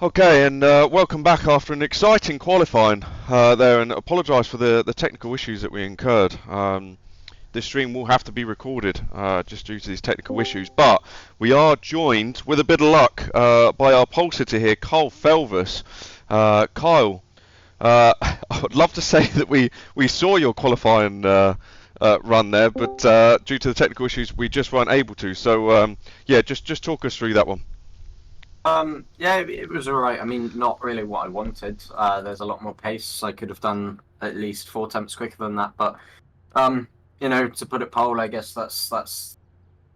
Okay, and welcome back after an exciting qualifying there, and apologise for the technical issues that we incurred. This stream will have to be recorded just due to these technical issues, but we are joined, with a bit of luck, by our pole sitter here, Kyle Felvis. Kyle, I would love to say that we saw your qualifying run there, but due to the technical issues, we just weren't able to. So, yeah, just talk us through that one. Yeah, it was alright. I mean, not really what I wanted. There's a lot more pace. I could have done at least 4 attempts quicker than that. But, to put it pole, I guess that's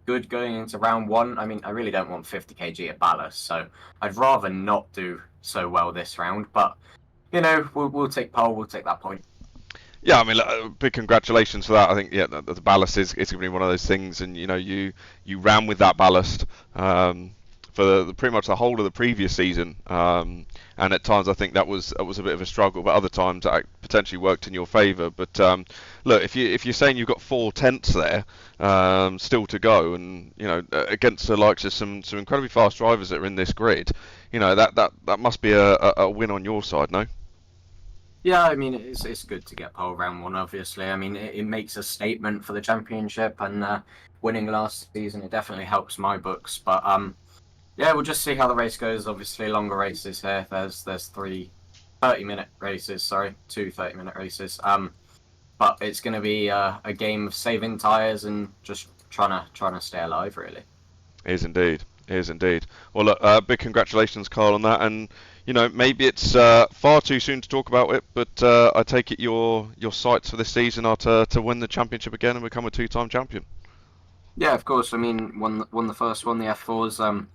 good going into round one. I mean, I really don't want 50 kg of ballast, so I'd rather not do so well this round. But, we'll take pole. We'll take that point. Yeah, I mean, big congratulations for that. I think the ballast is going to be one of those things, and you ran with that ballast for pretty much the whole of the previous season, and at times I think that was a bit of a struggle, but other times that potentially worked in your favour. But look, if you're saying you've got 4 tenths there still to go, and against the likes of some incredibly fast drivers that are in this grid, that must be a win on your side, no? Yeah, I mean, it's good to get pole round one, obviously. I mean, it makes a statement for the championship, and winning last season, it definitely helps my books. But yeah, we'll just see how the race goes. Obviously, longer races here. There's 30-minute races, sorry, 2 30-minute races. But it's going to be a game of saving tyres and just trying to stay alive, really. It is indeed. It is indeed. Well, look, big congratulations, Carl, on that. And maybe it's far too soon to talk about it, but I take it your sights for this season are to win the championship again and become a two-time champion. Yeah, of course. I mean, won the first one, the F4s.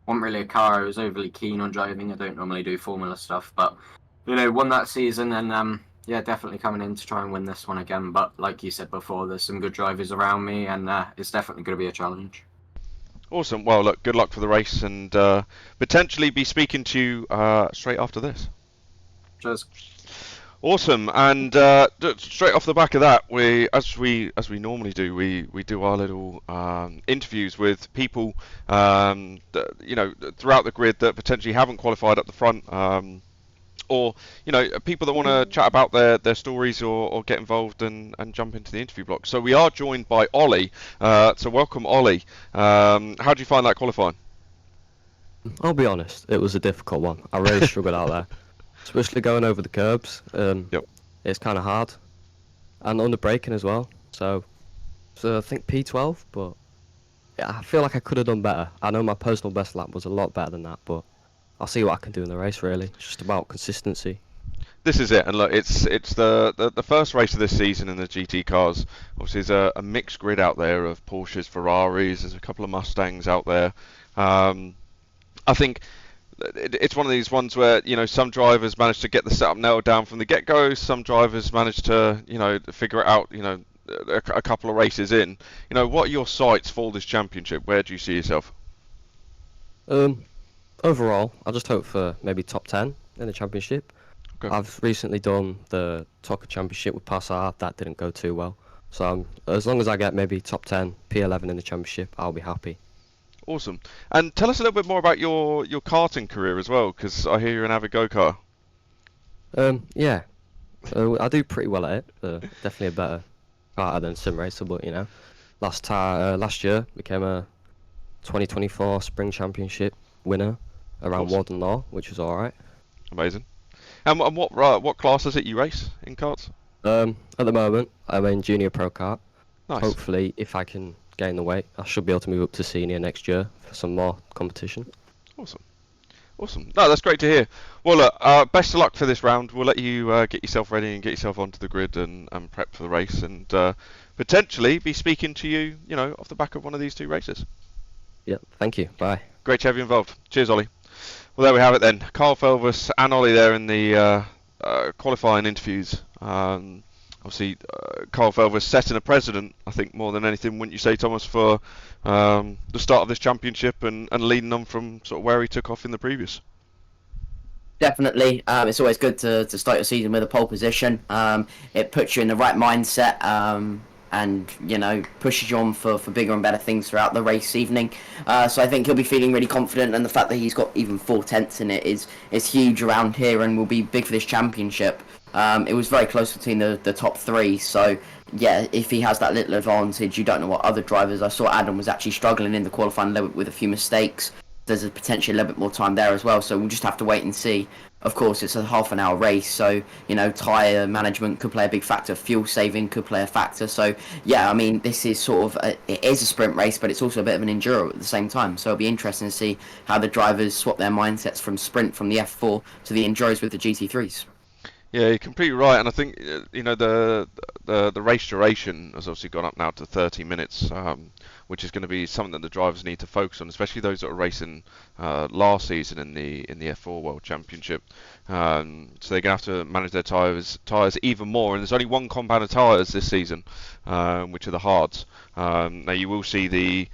Wasn't really a car I was overly keen on driving. I don't normally do Formula stuff, but won that season, and yeah, definitely coming in to try and win this one again. But like you said before, there's some good drivers around me, and it's definitely going to be a challenge. Awesome. Well, look, good luck for the race, and potentially be speaking to you straight after this. Cheers. Awesome. And straight off the back of that, as we normally do, we do our little interviews with people, throughout the grid that potentially haven't qualified up the front. Or people that want to chat about their stories or get involved and jump into the interview block. So we are joined by Ollie. So welcome, Ollie. How do you find that qualifying? I'll be honest, it was a difficult one. I really struggled out there, especially going over the curbs. Yep. It's kind of hard, and under braking as well. So I think P12, but yeah, I feel like I could have done better. I know my personal best lap was a lot better than that, but I'll see what I can do in the race. Really, it's just about consistency. This is it, and look, it's the first race of this season in the GT cars. Obviously, there's a mixed grid out there of Porsches, Ferraris. There's a couple of Mustangs out there. I think it's one of these ones where some drivers manage to get the setup nailed down from the get-go. Some drivers manage to figure it out a couple of races in. What are your sights for this championship? Where do you see yourself? Overall, I just hope for maybe top 10 in the championship. Okay. I've recently done the Tucker Championship with PSR. That didn't go too well. So as long as I get maybe top 10, P11 in the championship, I'll be happy. Awesome. And tell us a little bit more about your karting career as well, because I hear you're an avid go-kart. Yeah, I do pretty well at it. Definitely a better karter than sim racer, but last year became a 2024 Spring Championship winner around Awesome. Warden Law, which was all right. Amazing. And what class is it you race in karts? At the moment, I'm in Junior Pro Kart. Nice. Hopefully, if I can gain the weight, I should be able to move up to Senior next year for some more competition. Awesome. Awesome. No, that's great to hear. Well, look, best of luck for this round. We'll let you get yourself ready and get yourself onto the grid and prep for the race, and potentially be speaking to you, off the back of one of these two races. Yep, thank you. Bye. Great to have you involved. Cheers, Ollie. Well, there we have it then. Carl Felvis and Ollie there in the qualifying interviews. Obviously, Carl Felvis setting a precedent, I think, more than anything, wouldn't you say, Thomas, for the start of this championship and leading on from sort of where he took off in the previous? Definitely. It's always good to start your season with a pole position. It puts you in the right mindset and pushes you on for bigger and better things throughout the race evening. So I think he'll be feeling really confident, and the fact that he's got even 4/10 in it is huge around here and will be big for this championship. It was very close between the top three, so yeah, if he has that little advantage, you don't know what other drivers. I saw Adam was actually struggling in the qualifying a little bit with a few mistakes. There's a potentially a little bit more time there as well, so we'll just have to wait and see. Of course, it's a half an hour race, so tyre management could play a big factor, fuel saving could play a factor. So yeah, I mean, this is sort of it is a sprint race, but it's also a bit of an enduro at the same time. So it'll be interesting to see how the drivers swap their mindsets from sprint from the F4 to the enduros with the GT3s. Yeah, you're completely right, and I think the race duration has obviously gone up now to 30 minutes, which is going to be something that the drivers need to focus on, especially those that are racing last season in the F4 World Championship. So they're going to have to manage their tyres even more, and there's only one compound of tyres this season, which are the hards. Now you will see the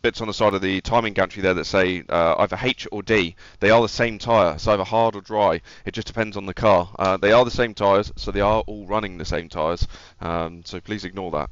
bits on the side of the timing gantry there that say either H or D. They are the same tyre. It's either hard or dry. It just depends on the car. They are the same tyres, so they are all running the same tyres. So please ignore that.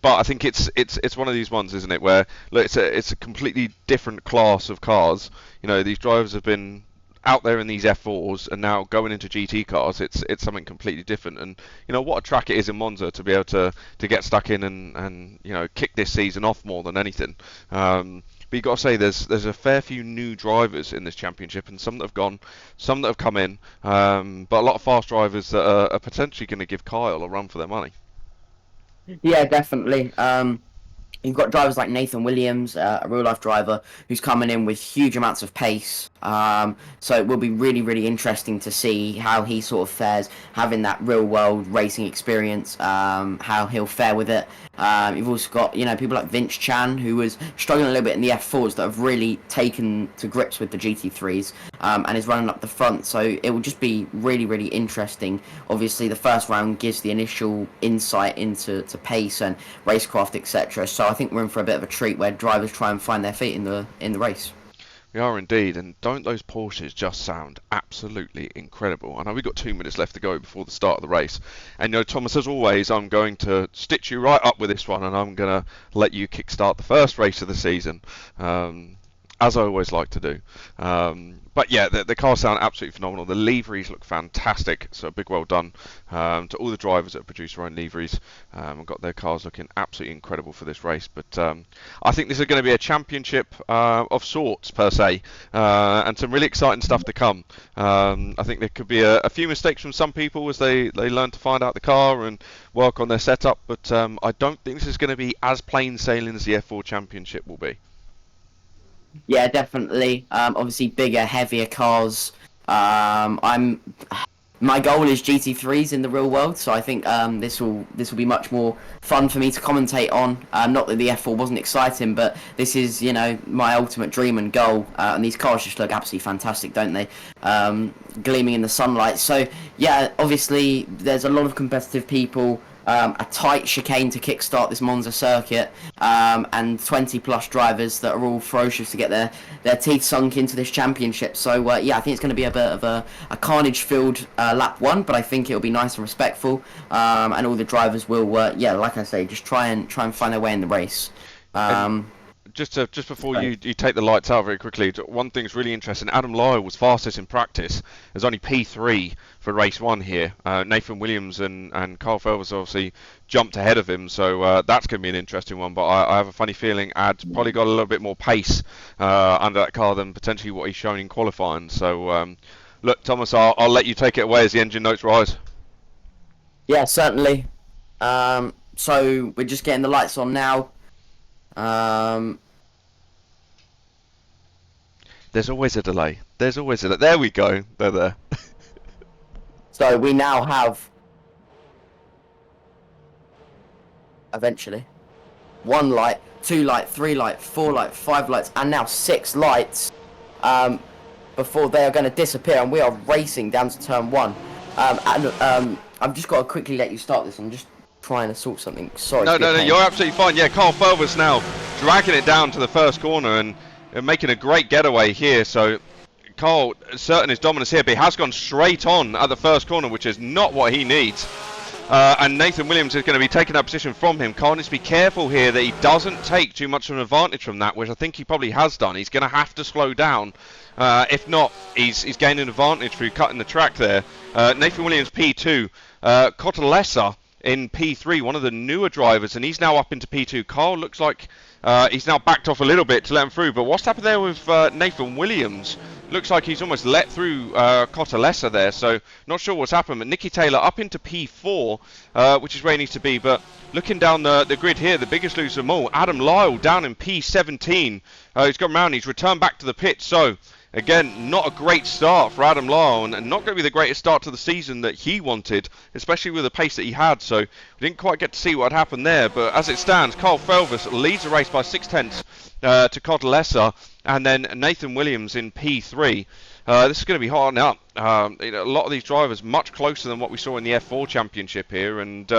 But I think it's one of these ones, isn't it, where look, it's a completely different class of cars. These drivers have been out there in these F4s, and now going into GT cars, it's something completely different. And what a track it is in Monza to be able to get stuck in and kick this season off more than anything. But you've got to say there's a fair few new drivers in this championship, and some that have gone, some that have come in, but a lot of fast drivers that are potentially going to give Kyle a run for their money. Yeah, definitely. You've got drivers like Nathan Williams, a real-life driver, who's coming in with huge amounts of pace. So it will be really, really interesting to see how he sort of fares, having that real-world racing experience, how he'll fare with it. You've also got, people like Vince Chan, who was struggling a little bit in the F4s, that have really taken to grips with the GT3s, and is running up the front. So it will just be really, really interesting. Obviously, the first round gives the initial insight into pace and racecraft, etc. So I think we're in for a bit of a treat where drivers try and find their feet in the race. We are indeed, and don't those Porsches just sound absolutely incredible? I know we've got 2 minutes left to go before the start of the race, and Thomas, as always, I'm going to stitch you right up with this one, and I'm going to let you kickstart the first race of the season, as I always like to do. But yeah, the cars sound absolutely phenomenal. The liveries look fantastic, so a big well done to all the drivers that have produced their own liveries and got their cars looking absolutely incredible for this race. But I think this is going to be a championship of sorts, per se, and some really exciting stuff to come. I think there could be a few mistakes from some people as they learn to find out the car and work on their setup, but I don't think this is going to be as plain sailing as the F4 Championship will be. Yeah, definitely. Obviously, bigger, heavier cars. My goal is GT3s in the real world, so I think this will be much more fun for me to commentate on. Not that the F4 wasn't exciting, but this is my ultimate dream and goal. And these cars just look absolutely fantastic, don't they? Gleaming in the sunlight. So yeah, obviously there's a lot of competitive people. A tight chicane to kickstart this Monza circuit, and 20 plus drivers that are all ferocious to get their teeth sunk into this championship. So yeah, I think it's going to be a bit of a carnage-filled lap one, but I think it'll be nice and respectful, and all the drivers will, yeah, like I say, just try and find their way in the race. Just before you take the lights out very quickly, one thing's really interesting. Adam Lyle was fastest in practice. There's only P3 for race 1 here. Nathan Williams and Carl Felvers obviously jumped ahead of him, so that's going to be an interesting one. But I have a funny feeling Ad's probably got a little bit more pace under that car than potentially what he's shown in qualifying. So look, Thomas, I'll let you take it away as the engine notes rise. Yeah, certainly. So we're just getting the lights on now. There's always a delay. There we go. They're there. So we now have, eventually, 1 light, 2 light, 3 light, 4 light, 5 lights, and now 6 lights before they are going to disappear, and we are racing down to turn 1. I've just got to quickly let you start this. I'm just trying to sort something. Sorry. No, you're absolutely fine. Yeah, Carl Felvers now dragging it down to the first corner and making a great getaway here. So Carl asserting his dominance here, but he has gone straight on at the first corner, which is not what he needs. and Nathan Williams is going to be taking that position from him. Carl needs to be careful here that he doesn't take too much of an advantage from that, which I think he probably has done. He's going to have to slow down. If not, he's gaining an advantage through cutting the track there. Nathan Williams P2, Cotalesa in P3, one of the newer drivers, and he's now up into P2. Carl looks like he's now backed off a little bit to let him through, but what's happened there with Nathan Williams? Looks like he's almost let through Cotalesa there, so not sure what's happened. But Nicky Taylor up into P4, which is where he needs to be. But looking down the grid here, the biggest loser of them all, Adam Lyle down in P17. He's gone round, he's returned back to the pit. So again, not a great start for Adam Lyle, and not going to be the greatest start to the season that he wanted, especially with the pace that he had. So we didn't quite get to see what had happened there. But as it stands, Carl Felvis leads the race by 6/10 to Cotalesa, and then Nathan Williams in P3. This is going to be hard up. A lot of these drivers much closer than what we saw in the F4 Championship here, and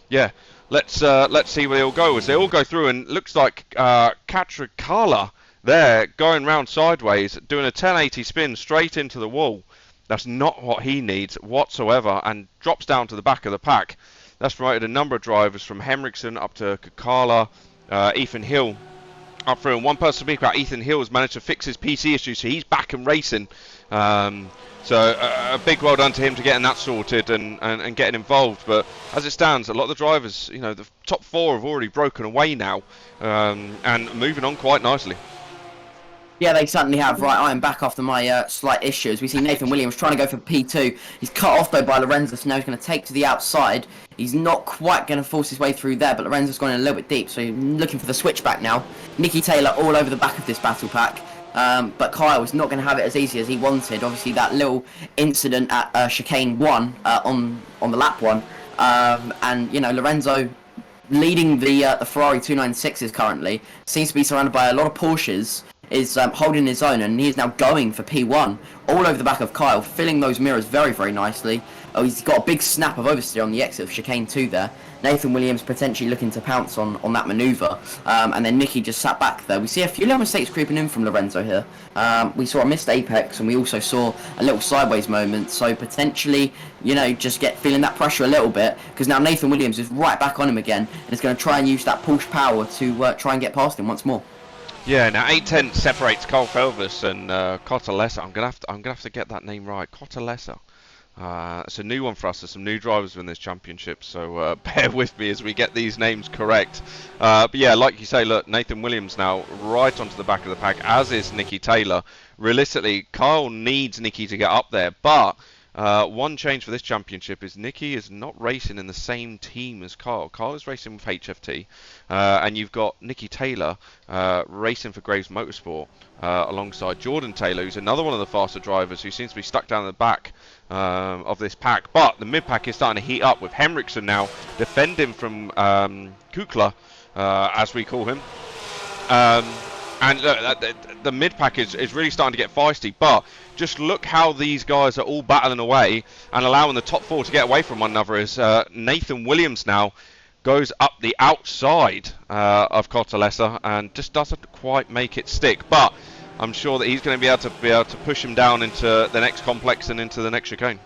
yeah, let's see where they all go as they all go through. And it looks like Katrikala there going round sideways, doing a 1080 spin straight into the wall. That's not what he needs whatsoever, and drops down to the back of the pack. That's promoted a number of drivers from Henriksen up to Kakala, Ethan Hill up through, and one person to speak about, Ethan Hill, has managed to fix his PC issue, so he's back and racing. So a big well done to him to getting that sorted and getting involved. But as it stands, a lot of the drivers, the top 4 have already broken away now, and moving on quite nicely. Yeah, they certainly have. Right, I am back after my slight issues. We see Nathan Williams trying to go for P2. He's cut off, though, by Lorenzo, so now he's going to take to the outside. He's not quite going to force his way through there, but Lorenzo's gone in a little bit deep, so he's looking for the switchback now. Nicky Taylor all over the back of this battle pack, but Kyle is not going to have it as easy as he wanted. Obviously, that little incident at chicane 1 on the lap 1, and, Lorenzo leading the Ferrari 296s currently, seems to be surrounded by a lot of Porsches, is holding his own, and he is now going for P1 all over the back of Kyle, filling those mirrors very, very nicely. Oh, he's got a big snap of oversteer on the exit of chicane 2 there. Nathan Williams potentially looking to pounce on that manoeuvre, and then Nicky just sat back there. We see a few little mistakes creeping in from Lorenzo here. We saw a missed apex, and we also saw a little sideways moment, so potentially, just feeling that pressure a little bit, because now Nathan Williams is right back on him again, and is going to try and use that Porsche power to try and get past him once more. Yeah, now 8/10 separates Carl Felvis and Cotalesa. I'm gonna have to get that name right. Cotalesa. It's a new one for us. There's some new drivers in this championship, so bear with me as we get these names correct. But yeah, like you say, look, Nathan Williams now right onto the back of the pack, as is Nicky Taylor. Realistically, Kyle needs Nicky to get up there, but one change for this championship is Nicky is not racing in the same team as Kyle. Kyle is racing with HFT, and you've got Nicky Taylor racing for Graves Motorsport alongside Jordan Taylor, who's another one of the faster drivers who seems to be stuck down the back of this pack. But the mid pack is starting to heat up with Henriksen now defending from Kukla, as we call him. And the mid pack is really starting to get feisty, but just look how these guys are all battling away and allowing the top 4 to get away from one another as Nathan Williams now goes up the outside of Cotalesa and just doesn't quite make it stick. But I'm sure that he's going to be able to push him down into the next complex and into the next chicane.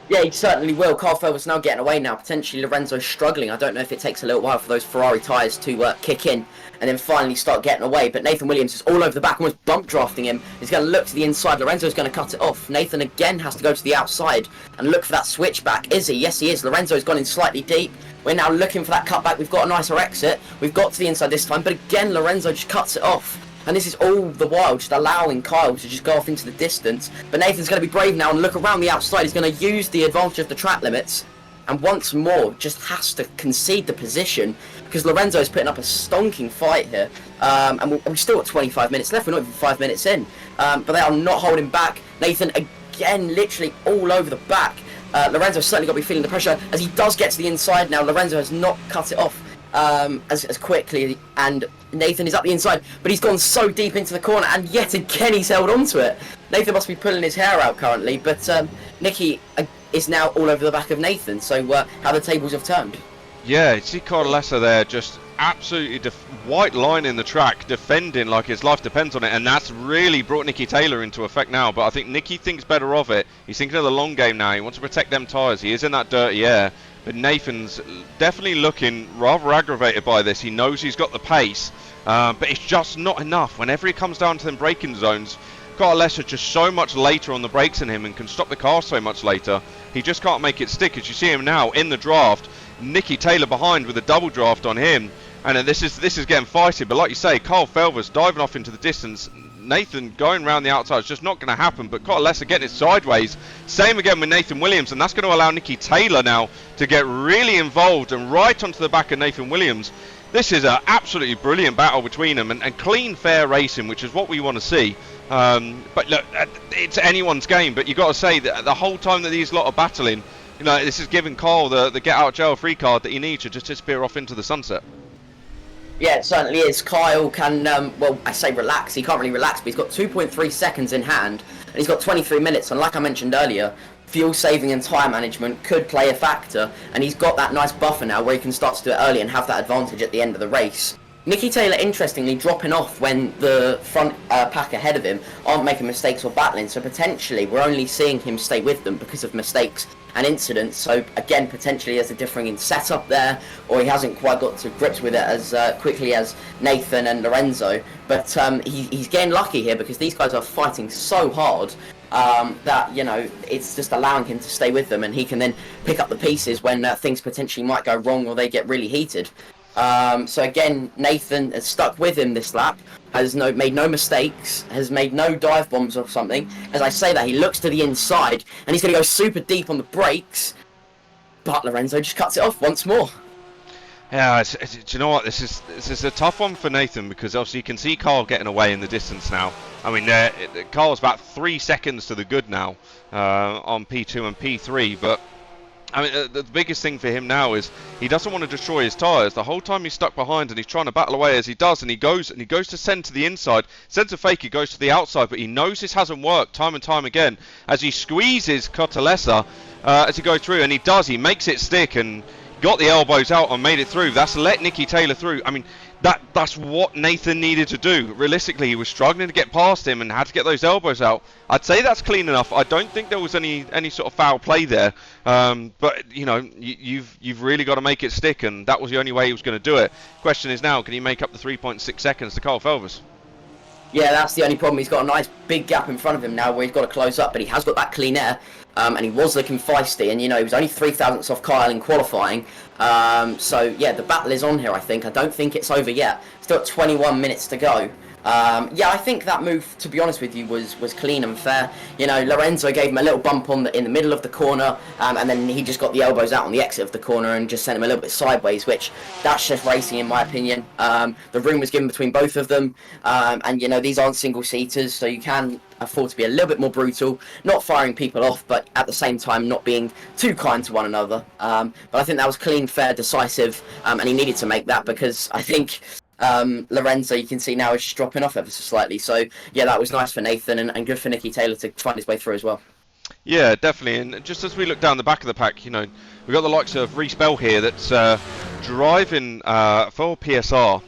Yeah, he certainly will. Carl Felvis now getting away now. Potentially Lorenzo's struggling. I don't know if it takes a little while for those Ferrari tyres to kick in and then finally start getting away. But Nathan Williams is all over the back, almost bump drafting him. He's going to look to the inside. Lorenzo's going to cut it off. Nathan again has to go to the outside and look for that switchback. Is he? Yes, he is. Lorenzo's gone in slightly deep. We're now looking for that cutback. We've got a nicer exit. We've got to the inside this time. But again, Lorenzo just cuts it off. And this is all the while just allowing Kyle to just go off into the distance. But Nathan's going to be brave now and look around the outside. He's going to use the advantage of the track limits. And once more, just has to concede the position. Because Lorenzo's putting up a stonking fight here. And we're still at 25 minutes left. We're not even 5 minutes in. But they are not holding back. Nathan, again, literally all over the back. Lorenzo's certainly got to be feeling the pressure. As he does get to the inside now, Lorenzo has not cut it off as quickly, and Nathan is up the inside, but he's gone so deep into the corner, and yet again he's held on to it. Nathan must be pulling his hair out currently, but Nicky is now all over the back of Nathan, so how the tables have turned. Yeah, you see Cotalesa there just absolutely white line in the track, defending like his life depends on it, and that's really brought Nicky Taylor into effect now. But I think Nicky thinks better of it. He's thinking of the long game now. He wants to protect them tyres. He is in that dirty air. but Nathan's definitely looking rather aggravated by this. He knows he's got the pace, but it's just not enough. Whenever he comes down to them braking zones, Carles are just so much later on the brakes than him and can stop the car so much later. He just can't make it stick. As you see him now in the draft, Nicky Taylor behind with a double draft on him, and then this is getting feisty. But like you say, Carl Felvers diving off into the distance. Nathan going around the outside is just not going to happen, but Carles are getting it sideways. Same again with Nathan Williams, and that's going to allow Nicky Taylor now to get really involved and right onto the back of Nathan Williams. This is an absolutely brilliant battle between them, and clean, fair racing, which is what we want to see. But look, it's anyone's game, but you've got to say that the whole time that these lot are battling, you know, this is giving Carl the get-out-jail-free card that he needs to just disappear off into the sunset. Yeah, it certainly is. Kyle can, well, I say relax. He can't really relax, but he's got 2.3 seconds in hand, and he's got 23 minutes. And like I mentioned earlier, fuel saving and tyre management could play a factor, and he's got that nice buffer now where he can start to do it early and have that advantage at the end of the race. Nicky Taylor, interestingly, dropping off when the front pack ahead of him aren't making mistakes or battling, so potentially we're only seeing him stay with them because of mistakes and incidents. So again, potentially there's a differing in setup there, or he hasn't quite got to grips with it as quickly as Nathan and Lorenzo. But he's getting lucky here because these guys are fighting so hard that, you know, it's just allowing him to stay with them, and he can then pick up the pieces when things potentially might go wrong or they get really heated. So again, Nathan has stuck with him this lap, has made no mistakes, has made no dive bombs or something. As I say that, he looks to the inside, and he's going to go super deep on the brakes, but Lorenzo just cuts it off once more. Yeah, do you know what? This is a tough one for Nathan, because obviously you can see Carl getting away in the distance now. I mean, Carl's about 3 seconds to the good now on P2 and P3, but I mean, the biggest thing for him now is he doesn't want to destroy his tyres. The whole time he's stuck behind and he's trying to battle away as he does, and he goes to send to the inside, sends a fake, he goes to the outside, but he knows this hasn't worked time and time again as he squeezes Cotalesa as he goes through, and he makes it stick and got the elbows out and made it through. That's let Nicky Taylor through. I mean, that's what Nathan needed to do. Realistically, he was struggling to get past him and had to get those elbows out. I'd say that's clean enough. I don't think there was any sort of foul play there. But you know, you've really got to make it stick, and that was the only way he was going to do it. Question is now, can he make up the 3.6 seconds to Carl Felvers? Yeah, that's the only problem. He's got a nice big gap in front of him now where he's got to close up, but he has got that clean air. And he was looking feisty, and you know, he was only 3 thousandths off Kyle in qualifying. So yeah, the battle is on here, I think. I don't think it's over yet. Still got 21 minutes to go. Yeah, I think that move, to be honest with you, was clean and fair. You know, Lorenzo gave him a little bump in the middle of the corner, and then he just got the elbows out on the exit of the corner and just sent him a little bit sideways, which that's just racing in my opinion. The room was given between both of them, and you know, these aren't single seaters, so you can afford to be a little bit more brutal, not firing people off, but at the same time not being too kind to one another. But I think that was clean, fair, decisive, and he needed to make that because I think Lorenzo, you can see now, is just dropping off ever so slightly. So yeah, that was nice for Nathan, and good for Nicky Taylor to find his way through as well. Yeah, definitely. And just as we look down the back of the pack, you know, we've got the likes of Reece Bell here that's driving for PSR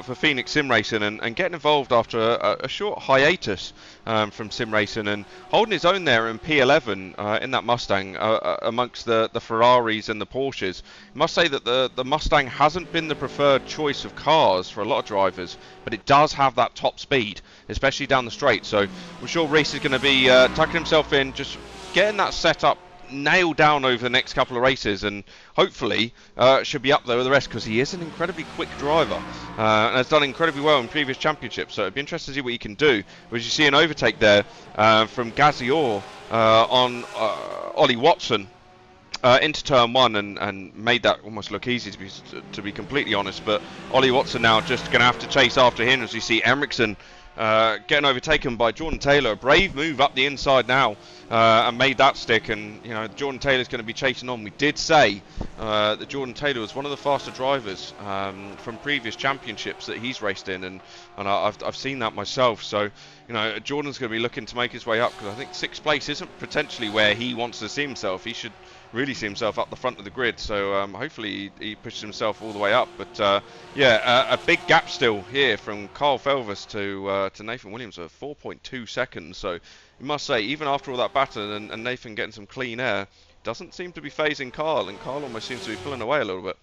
for Phoenix Sim Racing and getting involved after a short hiatus from Sim Racing and holding his own there in P11 in that Mustang amongst the Ferraris and the Porsches. I must say that the Mustang hasn't been the preferred choice of cars for a lot of drivers, but it does have that top speed, especially down the straight. So we're sure Reece is going to be tucking himself in, just getting that setup nailed down over the next couple of races, and hopefully should be up there with the rest, because he is an incredibly quick driver and has done incredibly well in previous championships. So it'd be interesting to see what he can do. But you see an overtake there from Gazior on Ollie Watson into turn one, and made that almost look easy, to be completely honest. But Ollie Watson now just going to have to chase after him, as you see Emrickson getting overtaken by Jordan Taylor. A brave move up the inside now and made that stick, and you know, Jordan Taylor's going to be chasing on. We did say that Jordan Taylor was one of the faster drivers from previous championships that he's raced in, and I've seen that myself. So you know, Jordan's going to be looking to make his way up, because I think 6th place isn't potentially where he wants to see himself. He should really see himself up the front of the grid, so hopefully he pushes himself all the way up. But yeah, a big gap still here from Carl Felvers to Nathan Williams of 4.2 seconds. So you must say, even after all that battle and Nathan getting some clean air, doesn't seem to be phasing Carl, and Carl almost seems to be pulling away a little bit.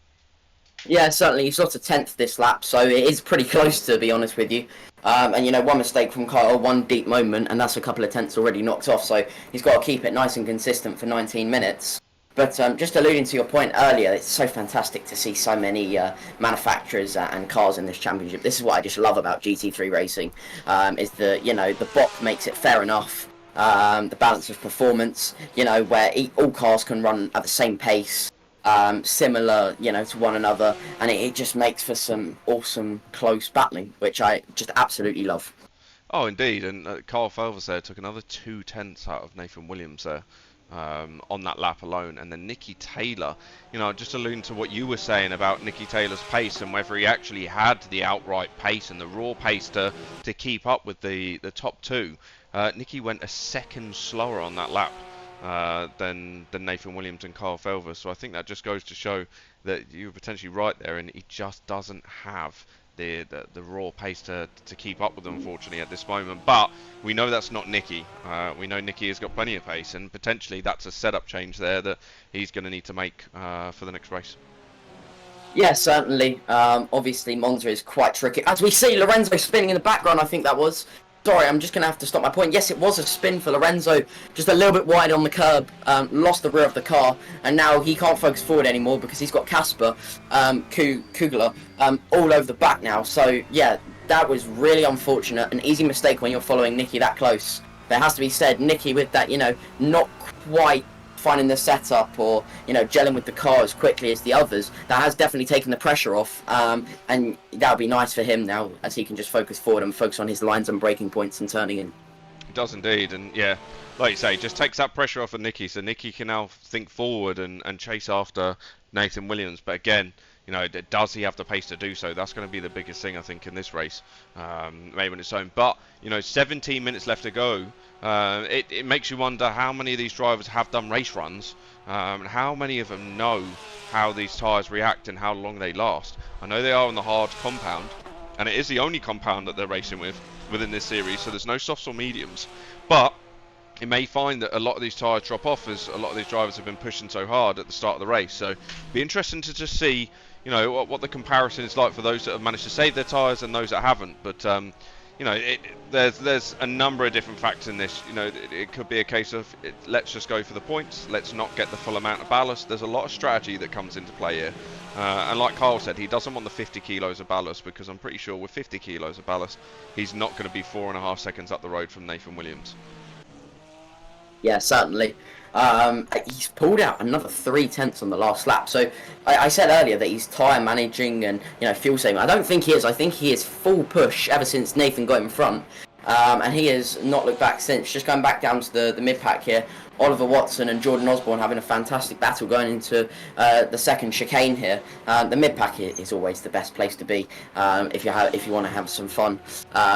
Yeah, certainly. He's got a 10th this lap, so it is pretty close, to be honest with you. And, you know, one mistake from Kyle, one deep moment, and that's a couple of tenths already knocked off, so he's got to keep it nice and consistent for 19 minutes. But just alluding to your point earlier, it's so fantastic to see so many manufacturers and cars in this championship. This is what I just love about GT3 racing, is that, you know, the BOP makes it fair enough, the balance of performance, you know, where all cars can run at the same pace. Similar, you know, to one another, and it just makes for some awesome close battling, which I just absolutely love. Oh, indeed, and Carl Felvers there took another 2 tenths out of Nathan Williams there on that lap alone, and then Nicky Taylor, you know, just alluding to what you were saying about Nicky Taylor's pace and whether he actually had the outright pace and the raw pace to keep up with the top two. Nicky went a second slower on that lap than Nathan Williams and Carl Felvers, so I think that just goes to show that you're potentially right there, and he just doesn't have the raw pace to keep up with them, unfortunately, at this moment. But we know that's not Nicky. We know Nicky has got plenty of pace, and potentially that's a setup change there that he's going to need to make for the next race. Yeah, certainly. Obviously, Monza is quite tricky. As we see, Lorenzo spinning in the background, I think that was. Sorry, I'm just going to have to stop my point. Yes, it was a spin for Lorenzo, just a little bit wide on the curb, lost the rear of the car, and now he can't focus forward anymore because he's got Casper Kugler all over the back now. So, yeah, that was really unfortunate. An easy mistake when you're following Nicky that close. But it has to be said, Nicky with that, you know, not quite finding the setup or, you know, gelling with the car as quickly as the others, that has definitely taken the pressure off, and that'll be nice for him now as he can just focus forward and focus on his lines and braking points and turning in. It does indeed, and yeah, like you say, just takes that pressure off of Nicky, so Nicky can now think forward and chase after Nathan Williams. But again, you know, does he have the pace to do so? That's going to be the biggest thing, I think, in this race, maybe on its own. But, you know, 17 minutes left to go. It makes you wonder how many of these drivers have done race runs, and how many of them know how these tyres react and how long they last. I know they are on the hard compound, and it is the only compound that they're racing within this series, so there's no softs or mediums. But you may find that a lot of these tyres drop off as a lot of these drivers have been pushing so hard at the start of the race. So be interesting to just see, you know, what the comparison is like for those that have managed to save their tyres and those that haven't. But you know, there's a number of different factors in this. You know, it could be a case of let's just go for the points, let's not get the full amount of ballast. There's a lot of strategy that comes into play here, and like Carl said, he doesn't want the 50 kilos of ballast, because I'm pretty sure with 50 kilos of ballast he's not going to be 4.5 seconds up the road from Nathan Williams. Yeah, certainly. He's pulled out another 3 tenths on the last lap. So I said earlier that he's tyre managing and, you know, fuel saving. I don't think he is. I think he is full push ever since Nathan got in front. And he has not looked back since. Just going back down to the mid-pack here, Oliver Watson and Jordan Osborne having a fantastic battle going into the second chicane here. The mid-pack is always the best place to be if you want to have some fun.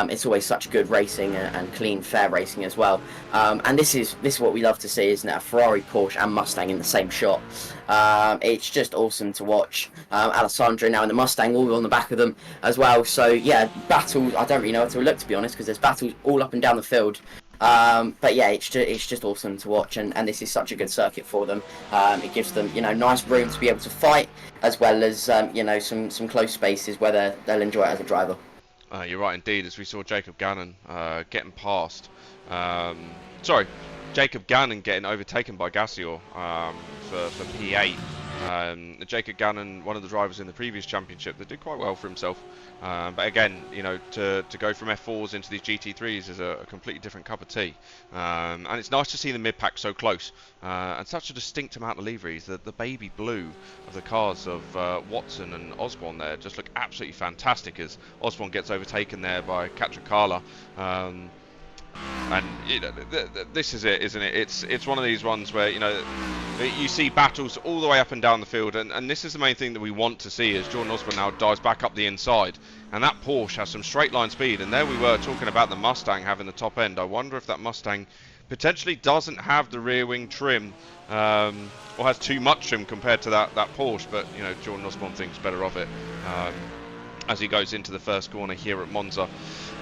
It's always such good racing and clean, fair racing as well. And this is what we love to see, isn't it? A Ferrari, Porsche and Mustang in the same shot. It's just awesome to watch. Alessandro now in the Mustang, all on the back of them as well. So yeah, battles. I don't really know what to look, to be honest, because there's battles all up and down the field. But yeah, it's just awesome to watch, and this is such a good circuit for them. It gives them, you know, nice room to be able to fight, as well as you know, some close spaces where they'll enjoy it as a driver. You're right indeed, as we saw Jacob Gannon getting past. Jacob Gannon getting overtaken by Gassior for P8. Jacob Gannon, one of the drivers in the previous championship, that did quite well for himself. But again, you know, to go from F4s into these GT3s is a completely different cup of tea. And it's nice to see the mid-pack so close. And such a distinct amount of liveries. The baby blue of the cars of Watson and Osborne there just look absolutely fantastic as Osborne gets overtaken there by Catricala. And you know, this is it, isn't it? It's one of these ones where, you know, you see battles all the way up and down the field, and this is the main thing that we want to see, as Jordan Osborne now dives back up the inside, and that Porsche has some straight line speed. And there we were talking about the Mustang having the top end. I wonder if that Mustang potentially doesn't have the rear wing trim, or has too much trim compared to that Porsche. But you know, Jordan Osborne thinks better of it as he goes into the first corner here at Monza.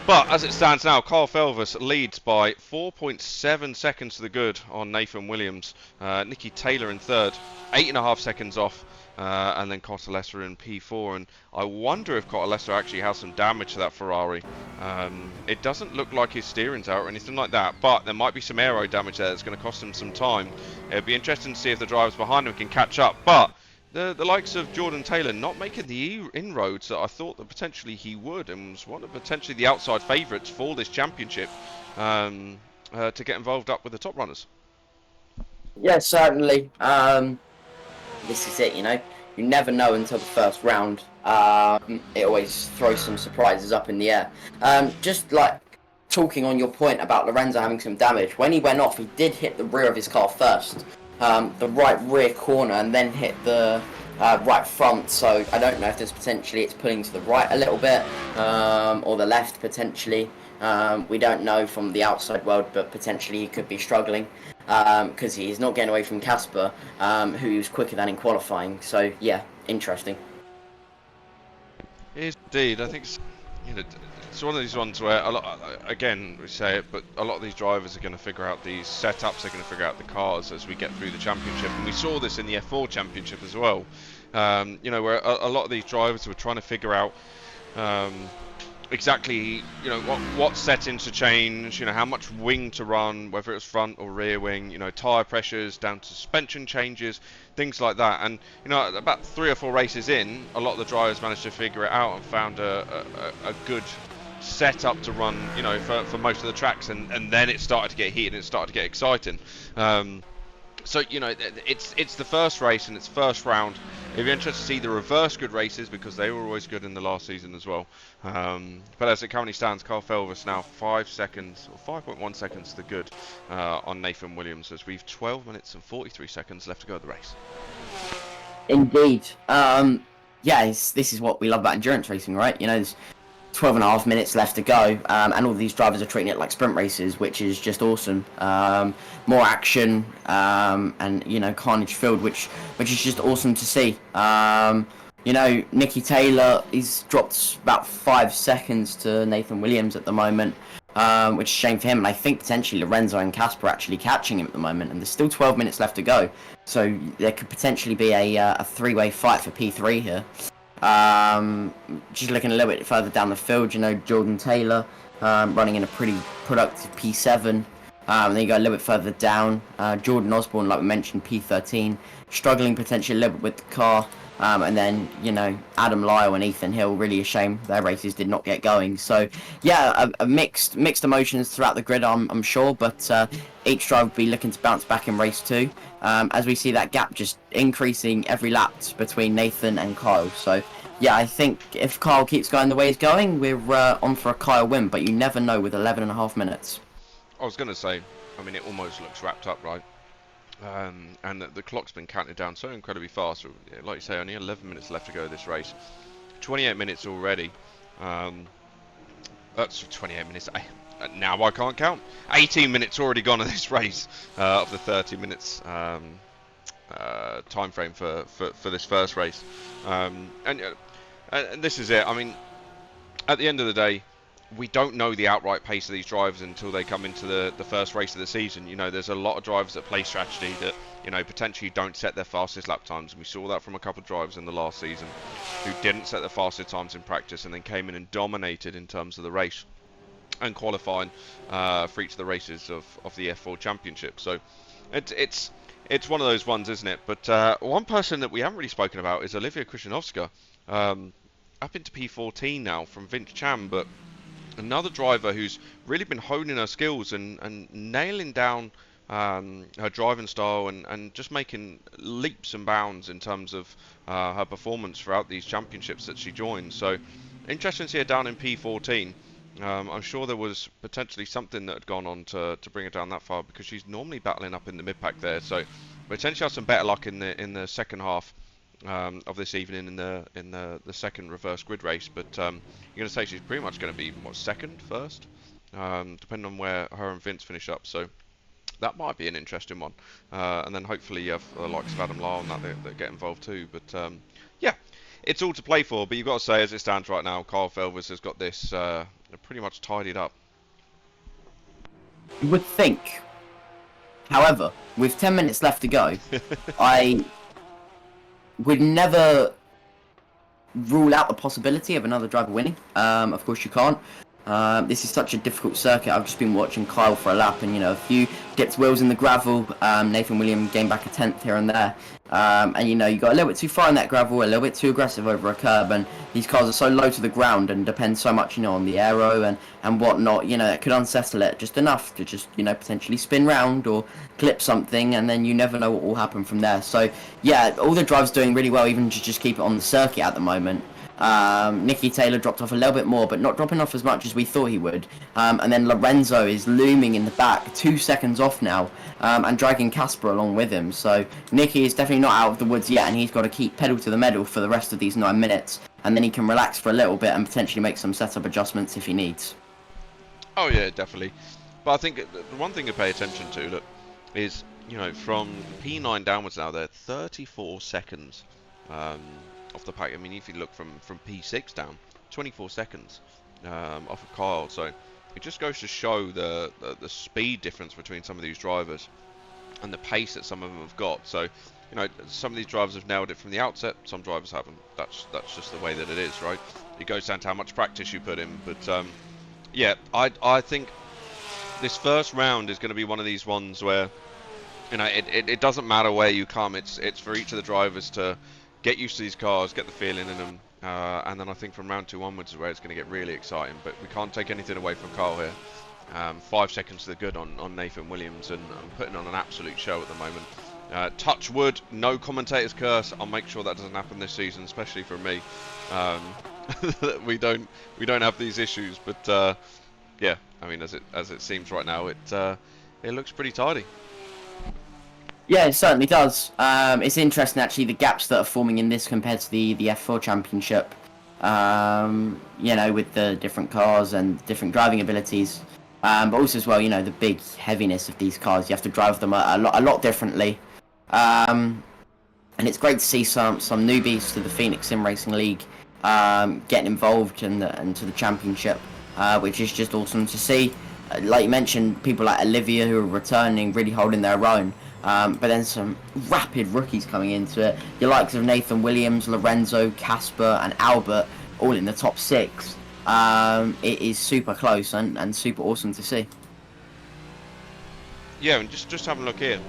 But as it stands now, Kyle Felvis leads by 4.7 seconds to the good on Nathan Williams. Nicky Taylor in third, 8.5 seconds off, and then Cottalessa in P4. And I wonder if Cottalessa actually has some damage to that Ferrari. It doesn't look like his steering's out or anything like that, but there might be some aero damage there that's going to cost him some time. It'd be interesting to see if the drivers behind him can catch up. But the likes of Jordan Taylor not making the inroads that I thought that potentially he would, and was one of potentially the outside favourites for this championship to get involved up with the top runners. Yeah, certainly. This is it, you know. You never know until the first round. It always throws some surprises up in the air. Just like talking on your point about Lorenzo having some damage, when he went off, he did hit the rear of his car first. The right rear corner, and then hit the right front, so I don't know if there's potentially it's pulling to the right a little bit, or the left potentially. We don't know from the outside world, but potentially he could be struggling because he's not getting away from Casper, who was quicker than in qualifying. So yeah, interesting. Indeed, I think it's one of these ones where again we say it, but a lot of these drivers are going to figure out these setups. They're going to figure out the cars as we get through the championship, and we saw this in the F4 championship as well. You know, where a lot of these drivers were trying to figure out exactly, you know, what settings to change, you know, how much wing to run, whether it was front or rear wing, you know, tyre pressures down to suspension changes, things like that. And you know, about 3 or 4 races in, a lot of the drivers managed to figure it out and found a good setup to run, you know, for most of the tracks, and then it started to get heated and it started to get exciting. So you know, it's the first race and it's first round. It'd be interesting to see the reverse good races because they were always good in the last season as well. But as it currently stands, Kyle Felvis now 5 seconds or 5.1 seconds to the good on Nathan Williams, as we've 12 minutes and 43 seconds left to go of the race. Indeed. Yeah, this is what we love about endurance racing, right? You know, there's 12.5 minutes left to go, and all these drivers are treating it like sprint races, which is just awesome. More action, and you know, carnage filled, which is just awesome to see. You know, Nicky Taylor, he's dropped about 5 seconds to Nathan Williams at the moment, which is a shame for him. And I think potentially Lorenzo and Casper are actually catching him at the moment, and there's still 12 minutes left to go, so there could potentially be a three-way fight for P3 here. Just looking a little bit further down the field, you know, Jordan Taylor running in a pretty productive P7. Then you go a little bit further down, Jordan Osborne, like we mentioned, P13, struggling potentially a little bit with the car. And then, you know, Adam Lyle and Ethan Hill, really a shame their races did not get going. So yeah, a mixed emotions throughout the grid, I'm sure, but each driver will be looking to bounce back in race 2, as we see that gap just increasing every lap between Nathan and Kyle. So yeah, I think if Kyle keeps going the way he's going, we're on for a Kyle win, but you never know with 11.5 minutes. I was going to say, I mean, it almost looks wrapped up, right? And the clock's been counted down so incredibly fast. Like you say, only 11 minutes left to go this race. 28 minutes already. That's 28 minutes. Now I can't count. 18 minutes already gone in this race of the 30 minutes time frame for this first race. And this is it. I mean, at the end of the day, we don't know the outright pace of these drivers until they come into the first race of the season. You know, there's a lot of drivers that play strategy that, you know, potentially don't set their fastest lap times. And we saw that from a couple of drivers in the last season who didn't set their fastest times in practice and then came in and dominated in terms of the race and qualifying for each of the races of the F4 Championship. So it's one of those ones, isn't it? But one person that we haven't really spoken about is Olivia Krzyżanowska, up into P14 now from Vince Chan, but another driver who's really been honing her skills and nailing down her driving style and just making leaps and bounds in terms of her performance throughout these championships that she joined. So interesting to see her down in P14. I'm sure there was potentially something that had gone on to bring her down that far, because she's normally battling up in the mid-pack there. So potentially have some better luck in the second half of this evening in the second reverse grid race. But you're going to say she's pretty much going to be second, first, depending on where her and Vince finish up. So that might be an interesting one. And then hopefully you have the likes of Adam Lyle and that get involved too. But yeah, it's all to play for. But you've got to say, as it stands right now, Kyle Felvis has got this they're pretty much tidied up. You would think. However, with 10 minutes left to go, I would never rule out the possibility of another driver winning. Of course you can't. This is such a difficult circuit. I've just been watching Kyle for a lap, and a few dipped wheels in the gravel. Nathan Williams gained back a 10th here and there, and you got a little bit too far in that gravel, a little bit too aggressive over a curb, and these cars are so low to the ground and depend so much on the aero and whatnot. It could unsettle it just enough to just potentially spin round or clip something, and then you never know what will happen from there. So yeah, all the drivers doing really well, even to just keep it on the circuit at the moment. Nicky Taylor dropped off a little bit more, but not dropping off as much as we thought he would. And then Lorenzo is looming in the back, 2 seconds off now, and dragging Casper along with him. So Nicky is definitely not out of the woods yet, and he's got to keep pedal to the metal for the rest of these 9 minutes, and then he can relax for a little bit and potentially make some setup adjustments if he needs. Oh yeah, definitely. But I think the one thing to pay attention to, look, is from P9 downwards now, they're 34 seconds. Off the pack. I mean, if you look from P6 down, 24 seconds off of Kyle. So it just goes to show the speed difference between some of these drivers and the pace that some of them have got. So some of these drivers have nailed it from the outset. Some drivers haven't. That's just the way that it is, right? It goes down to how much practice you put in. But yeah, I think this first round is going to be one of these ones where it doesn't matter where you come. It's for each of the drivers to get used to these cars, get the feeling in them, and then I think from round 2 onwards is where it's going to get really exciting. But we can't take anything away from Kyle here. 5 seconds to the good on Nathan Williams, and putting on an absolute show at the moment. Touch wood, no commentator's curse. I'll make sure that doesn't happen this season, especially for me. we don't have these issues, but yeah, I mean, as it seems right now, it looks pretty tidy. Yeah, it certainly does. It's interesting, actually, the gaps that are forming in this compared to the F4 Championship. With the different cars and different driving abilities. But also as well, the big heaviness of these cars. You have to drive them a lot differently. And it's great to see some newbies to the Phoenix Sim Racing League getting involved and to the championship, which is just awesome to see. Like you mentioned, people like Olivia who are returning, really holding their own. But then some rapid rookies coming into it. Your likes of Nathan Williams, Lorenzo, Casper, and Albert, all in the top 6. It is super close and super awesome to see. Yeah, and just have a look here.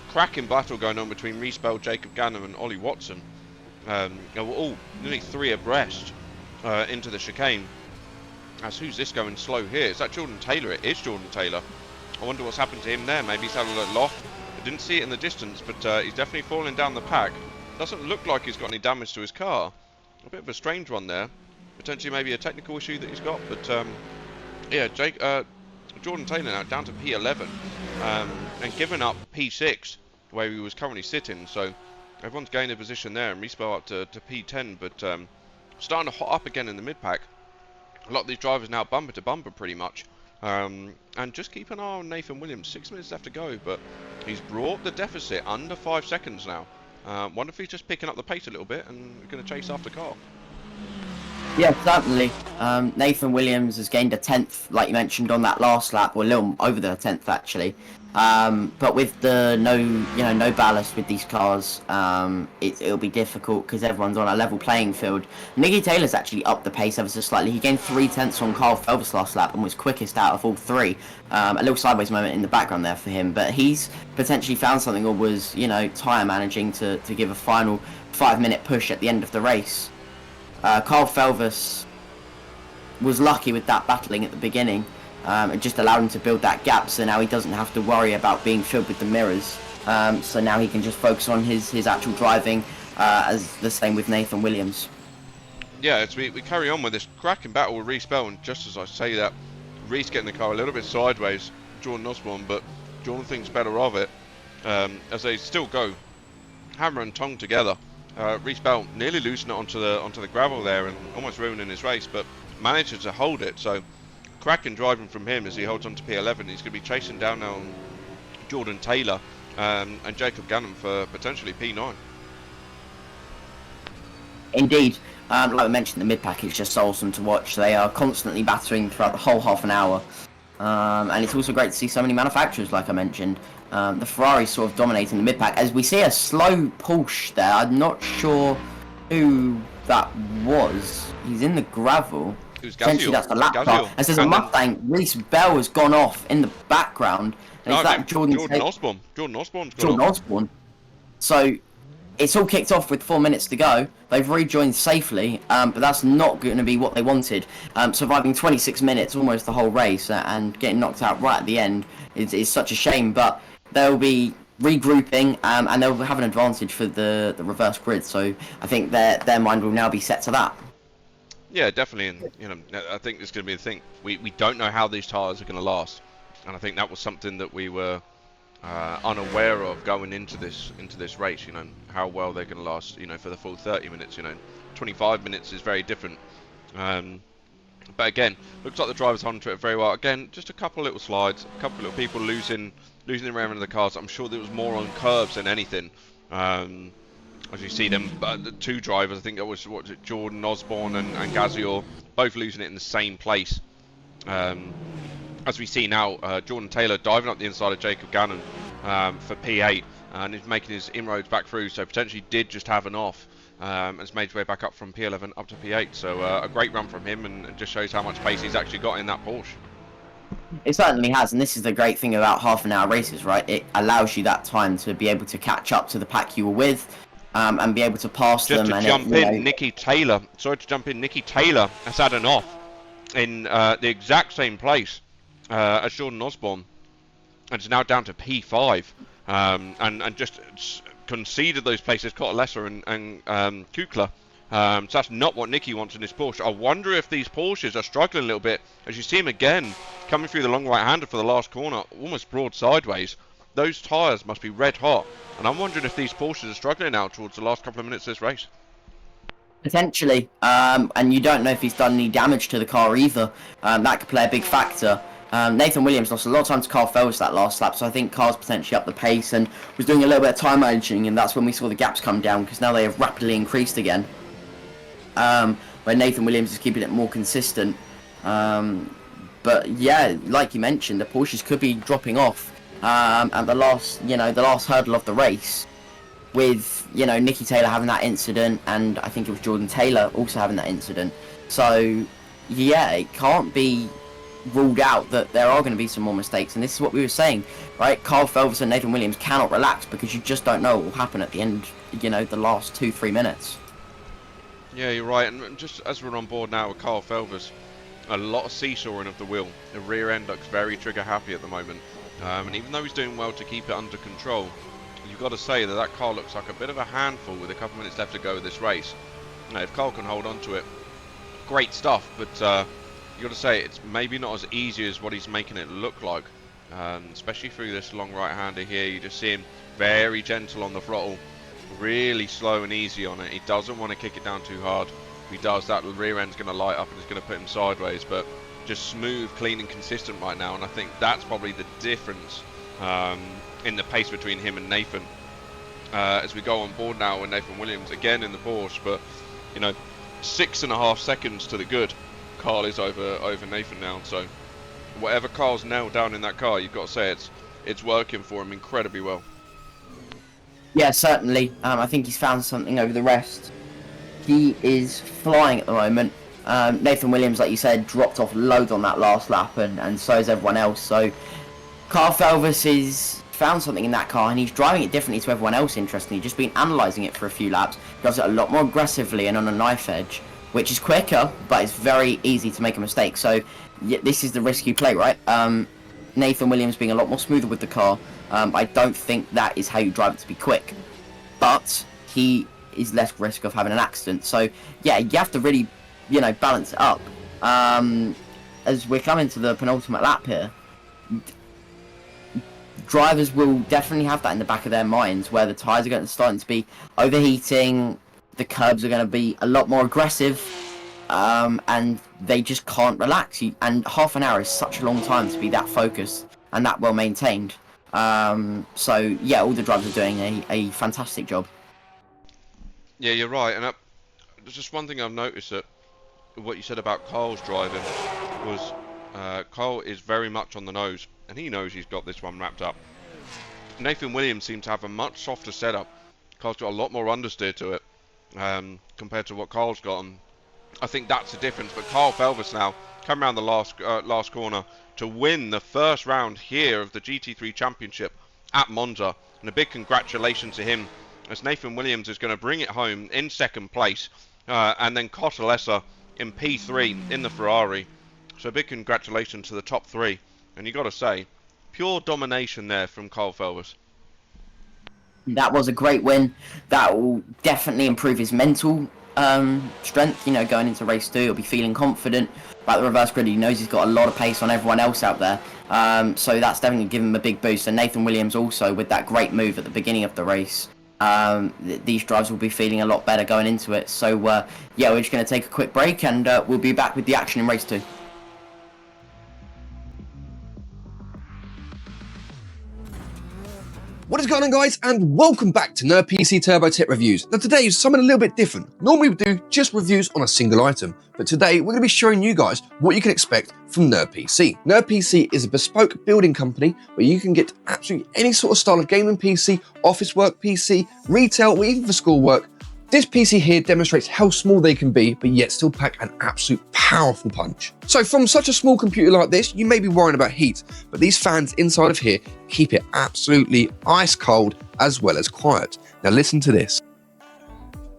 Cracking battle going on between Reese Bell, Jacob Gannon, and Ollie Watson. We're all nearly 3 abreast into the chicane. As who's this going slow here? Is that Jordan Taylor? It is Jordan Taylor. I wonder what's happened to him there. Maybe he's had a little off. Didn't see it in the distance, but he's definitely falling down the pack. Doesn't look like he's got any damage to his car. A bit of a strange one there. Potentially maybe a technical issue that he's got, but yeah, Jordan Taylor now down to P11 and given up P6 where he was currently sitting. So everyone's gained a position there, and Respell up to P10, but starting to hot up again in the mid pack. A lot of these drivers now bumper to bumper pretty much. And just keep an eye on Nathan Williams. 6 minutes left to go, but he's brought the deficit under 5 seconds now. Wonder if he's just picking up the pace a little bit and going to chase after Carl. Yeah, certainly. Nathan Williams has gained a 10th, like you mentioned, on that last lap, or a little over the 10th actually. But with the no ballast with these cars, it'll be difficult because everyone's on a level playing field. Nicky Taylor's actually upped the pace ever so slightly. He gained 3 tenths on Kyle Felvis last lap and was quickest out of all 3. A little sideways moment in the background there for him, but he's potentially found something, or was tyre managing to give a final 5-minute push at the end of the race. Kyle Felvis was lucky with that battling at the beginning. It just allowed him to build that gap, so now he doesn't have to worry about being filled with the mirrors. So now he can just focus on his actual driving, as the same with Nathan Williams. Yeah, as we carry on with this cracking battle with Reese Bell, and just as I say that, Reese getting the car a little bit sideways, Jordan Osborne, but Jordan thinks better of it, as they still go hammer and tongue together. Reese Bell nearly losing it onto the gravel there and almost ruining his race, but managed to hold it. So cracking driving from him as he holds on to P11. He's going to be chasing down now on Jordan Taylor and Jacob Gannon for potentially P9. Indeed. Like I mentioned, the mid-pack is just awesome to watch. They are constantly battering throughout the whole half an hour. And it's also great to see so many manufacturers, like I mentioned. The Ferrari sort of dominating the mid-pack. As we see a slow Porsche there, I'm not sure who that was. He's in the gravel. It was Essentially, Gazio. that's the lap car. Gazio. As there's a And then- Mustang, Reese Bell has gone off in the background. And No, it's that Jordan Jordan Osborne. Jordan Osborne's gone Jordan off. Osborne. So it's all kicked off with 4 minutes to go. They've rejoined safely, but that's not going to be what they wanted. Surviving 26 minutes, almost the whole race, and getting knocked out right at the end is such a shame. But they'll be regrouping, and they'll have an advantage for the reverse grid. So I think their mind will now be set to that. Yeah, definitely, and you know, I think it's going to be the thing. We don't know how these tyres are going to last, and I think that was something that we were unaware of going into this race. You know, how well they're going to last. You know, for the full 30 minutes. You know, 25 minutes is very different. But again, looks like the drivers hung to it very well. Again, just a couple little slides, a couple little people losing the rear end of the cars. I'm sure there was more on curbs than anything. As you see them, the two drivers, I think it was Jordan Osborne and Gazio, both losing it in the same place. As we see now, Jordan Taylor diving up the inside of Jacob Gannon for P8, and is making his inroads back through, so potentially did just have an off, and has made his way back up from P11 up to P8. So a great run from him, and just shows how much pace he's actually got in that Porsche. It certainly has, and this is the great thing about half-an-hour races, right? It allows you that time to be able to catch up to the pack you were with, and be able to pass Just them. to jump in, Nicky Taylor. Sorry to jump in. Nicky Taylor has had an off in the exact same place as Jordan Osborne, and is now down to P5, and just conceded those places, Cotalessa and Kukla. So that's not what Nicky wants in this Porsche. I wonder if these Porsches are struggling a little bit, as you see him again coming through the long right-hander for the last corner, almost broad sideways. Those tyres must be red hot, and I'm wondering if these Porsches are struggling now towards the last couple of minutes of this race. Potentially, and you don't know if he's done any damage to the car either. That could play a big factor. Nathan Williams lost a lot of time to Carl Fells that last lap, so I think Carl's potentially up the pace and was doing a little bit of time managing, and that's when we saw the gaps come down, because now they have rapidly increased again. Where Nathan Williams is keeping it more consistent. But yeah, like you mentioned, the Porsches could be dropping off at the last hurdle of the race, with Nicky Taylor having that incident, and I think it was Jordan Taylor also having that incident. So yeah, it can't be ruled out that there are going to be some more mistakes, and this is what we were saying, right? Carl Felvis and Nathan Williams cannot relax, because you just don't know what will happen at the end, the last 2-3 minutes. Yeah, you're right, and just as we're on board now with Carl Felvis, a lot of seesawing of the wheel. The rear end looks very trigger happy at the moment, and even though he's doing well to keep it under control, you've got to say that car looks like a bit of a handful with a couple minutes left to go of this race. Now, if Carl can hold on to it, great stuff, but you've got to say it's maybe not as easy as what he's making it look like, especially through this long right-hander here. You just see him very gentle on the throttle, really slow and easy on it. He doesn't want to kick it down too hard. If he does, that rear end's going to light up and it's going to put him sideways, but just smooth, clean and consistent right now, and I think that's probably the difference in the pace between him and Nathan. As we go on board now with Nathan Williams again in the Porsche, but 6.5 seconds to the good. Carl is over Nathan now, so whatever Carl's nailed down in that car, you've got to say it's working for him incredibly well. Yeah, certainly. I think he's found something over the rest. He is flying at the moment. Nathan Williams, like you said, dropped off loads on that last lap, and so is everyone else. So Carl Felvis has found something in that car, and he's driving it differently to everyone else, interestingly. Just been analysing it for a few laps. He does it a lot more aggressively and on a knife edge, which is quicker, but it's very easy to make a mistake. So yeah, this is the risk you play, right? Nathan Williams being a lot more smoother with the car. I don't think that is how you drive it to be quick, but he is less risk of having an accident. So yeah, you have to really, balance it up. As we're coming to the penultimate lap here, drivers will definitely have that in the back of their minds, where the tyres are starting to be overheating, the curbs are going to be a lot more aggressive, and they just can't relax. And half an hour is such a long time to be that focused and that well maintained. So yeah, all the drivers are doing a fantastic job. Yeah, you're right, and there's just one thing I've noticed that what you said about Carl's driving was Carl is very much on the nose, and he knows he's got this one wrapped up. Nathan Williams seems to have a much softer setup. Carl's got a lot more understeer to it compared to what Carl's got, and I think that's the difference. But Carl Felvis now come around the last corner to win the first round here of the GT3 Championship at Monza, and a big congratulations to him, as Nathan Williams is going to bring it home in second place, and then Cotalesa in P3 in the Ferrari. So big congratulations to the top three, and you got to say, pure domination there from Carl Felvis. That was a great win. That will definitely improve his mental strength. You know, going into race 2, he'll be feeling confident about the reverse grid. He knows he's got a lot of pace on everyone else out there. So that's definitely given him a big boost. And Nathan Williams also, with that great move at the beginning of the race, these drives will be feeling a lot better going into it. So yeah, we're just going to take a quick break, and we'll be back with the action in race 2. What is going on, guys, and welcome back to Nerd PC Turbo Tech Reviews. Now today is something a little bit different. Normally we do just reviews on a single item, but today we're going to be showing you guys what you can expect from Nerd PC. Nerd PC is a bespoke building company where you can get absolutely any sort of style of gaming PC, office work PC, retail, or even for school work. This PC here demonstrates how small they can be, but yet still pack an absolute powerful punch. So from such a small computer like this, you may be worrying about heat, but these fans inside of here keep it absolutely ice cold as well as quiet. Now listen to this.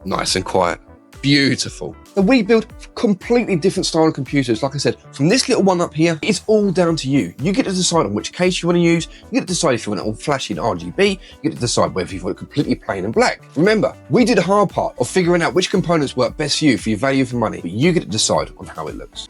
Nice and quiet. Beautiful. Now we build completely different style of computers. Like I said, from this little one up here, it's all down to you. You get to decide on which case you want to use. You get to decide if you want it all flashy and RGB. You get to decide whether you want it completely plain and black. Remember, we did the hard part of figuring out which components work best for you for your value for money, but you get to decide on how it looks.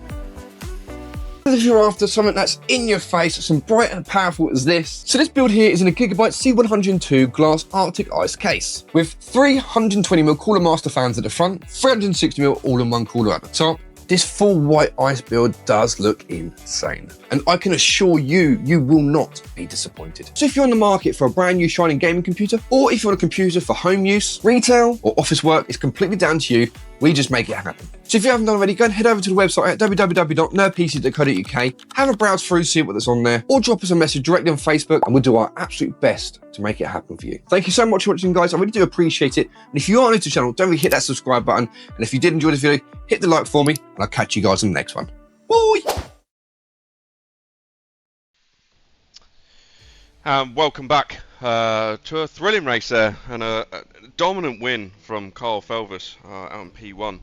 If you're after something that's in your face, some bright and powerful as this. So this build here is in a Gigabyte C102 glass Arctic Ice case with 320mm Cooler Master fans at the front, 360mm all-in-one cooler at the top. This full white ice build does look insane, and I can assure you, you will not be disappointed. So if you're on the market for a brand new shining gaming computer, or if you want a computer for home use, retail, or office work, it's completely down to you. We just make it happen. So if you haven't done already, go and head over to the website at www.nerdpc.co.uk, have a browse through, see what's on there, or drop us a message directly on Facebook, and we'll do our absolute best to make it happen for you. Thank you so much for watching, guys. I really do appreciate it. And if you are new to the channel, don't forget to hit that subscribe button. And if you did enjoy this video, hit the like for me, and I'll catch you guys in the next one. Bye! Welcome back to a thrilling race there, and a dominant win from Carl Felvis out on P1.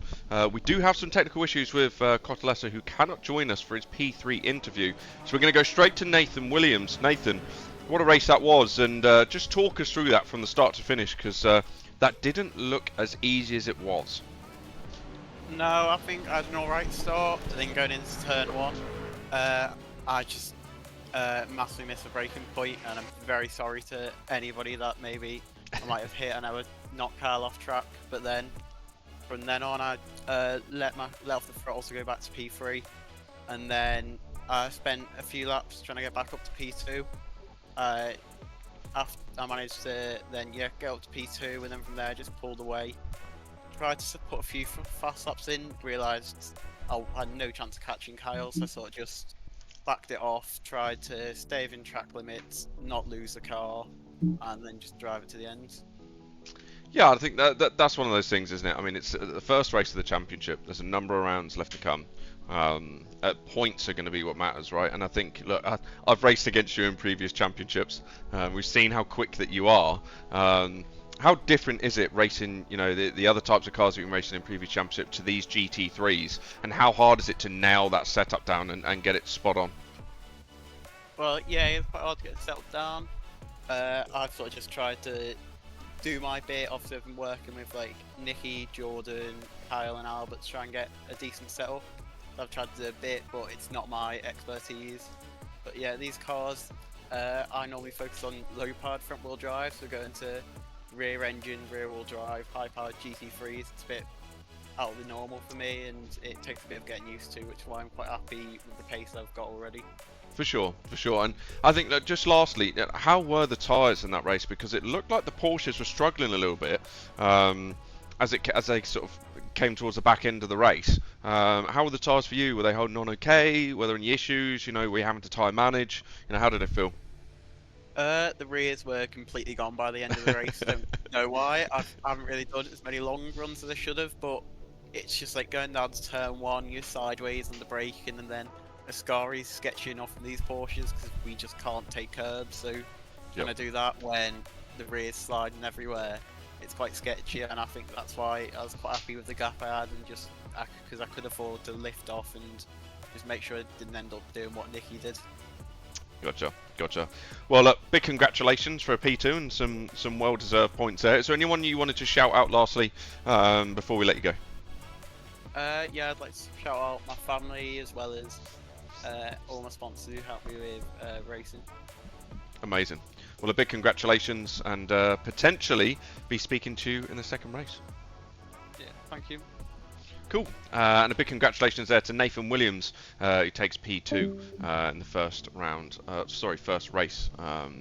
We do have some technical issues with Cotalesa, who cannot join us for his P3 interview, so we're going to go straight to Nathan Williams. Nathan, what a race that was, and just talk us through that from the start to finish, because that didn't look as easy as it was. No, I think I had an alright start, and then going into turn 1, I just massively missed a braking point, and I'm very sorry to anybody that maybe I might have hit and I would knock Carl off track. But then from then on, I let off the throttle to go back to P3, and then I spent a few laps trying to get back up to P2. After I managed to then get up to P2, and then from there just pulled away. Tried to put a few fast laps in, realised I had no chance of catching Kyle, so I sort of just backed it off, tried to stay within track limits, not lose the car, and then just drive it to the end. Yeah, I think that's one of those things, isn't it? I mean, it's the first race of the championship. There's a number of rounds left to come. Points are going to be what matters, right? And I think, look, I've raced against you in previous championships. We've seen how quick that you are. How different is it racing, you know, the other types of cars you've been racing in previous championship to these GT3s, and how hard is it to nail that setup down and get it spot on? Well, yeah, it's quite hard to get it settled down. I've sort of just tried to do my bit. Obviously, I've been working with like Nicky, Jordan, Kyle, and Albert to try and get a decent setup. I've tried to do a bit, but it's not my expertise. But yeah, these cars, I normally focus on low-powered front-wheel drive, so going to rear engine, rear wheel drive, high powered GT3s, it's a bit out of the normal for me, and it takes a bit of getting used to, which is why I'm quite happy with the pace I've got already. For sure. And I think that just lastly, how were the tyres in that race? Because it looked like the Porsches were struggling a little bit as they sort of came towards the back end of the race. How were the tyres for you? Were they holding on okay? Were there any issues? Were you having to tyre manage? How did it feel? The rears were completely gone by the end of the race. I don't know why. I haven't really done as many long runs as I should have, but it's just like going down to turn 1, you're sideways on the braking, and then Ascari's sketching off in these Porsches because we just can't take curbs. So trying to do that when the rear's sliding everywhere, it's quite sketchy, and I think that's why I was quite happy with the gap I had, and just because I could afford to lift off and just make sure I didn't end up doing what Nicky did. Gotcha. Well, look, big congratulations for a P2 and some well-deserved points there. Is there anyone you wanted to shout out lastly before we let you go? Yeah, I'd like to shout out my family as well as all my sponsors who helped me with racing. Amazing. Well, a big congratulations, and potentially be speaking to you in the second race. Yeah, thank you. Cool. And a big congratulations there to Nathan Williams, who takes P2 in the first race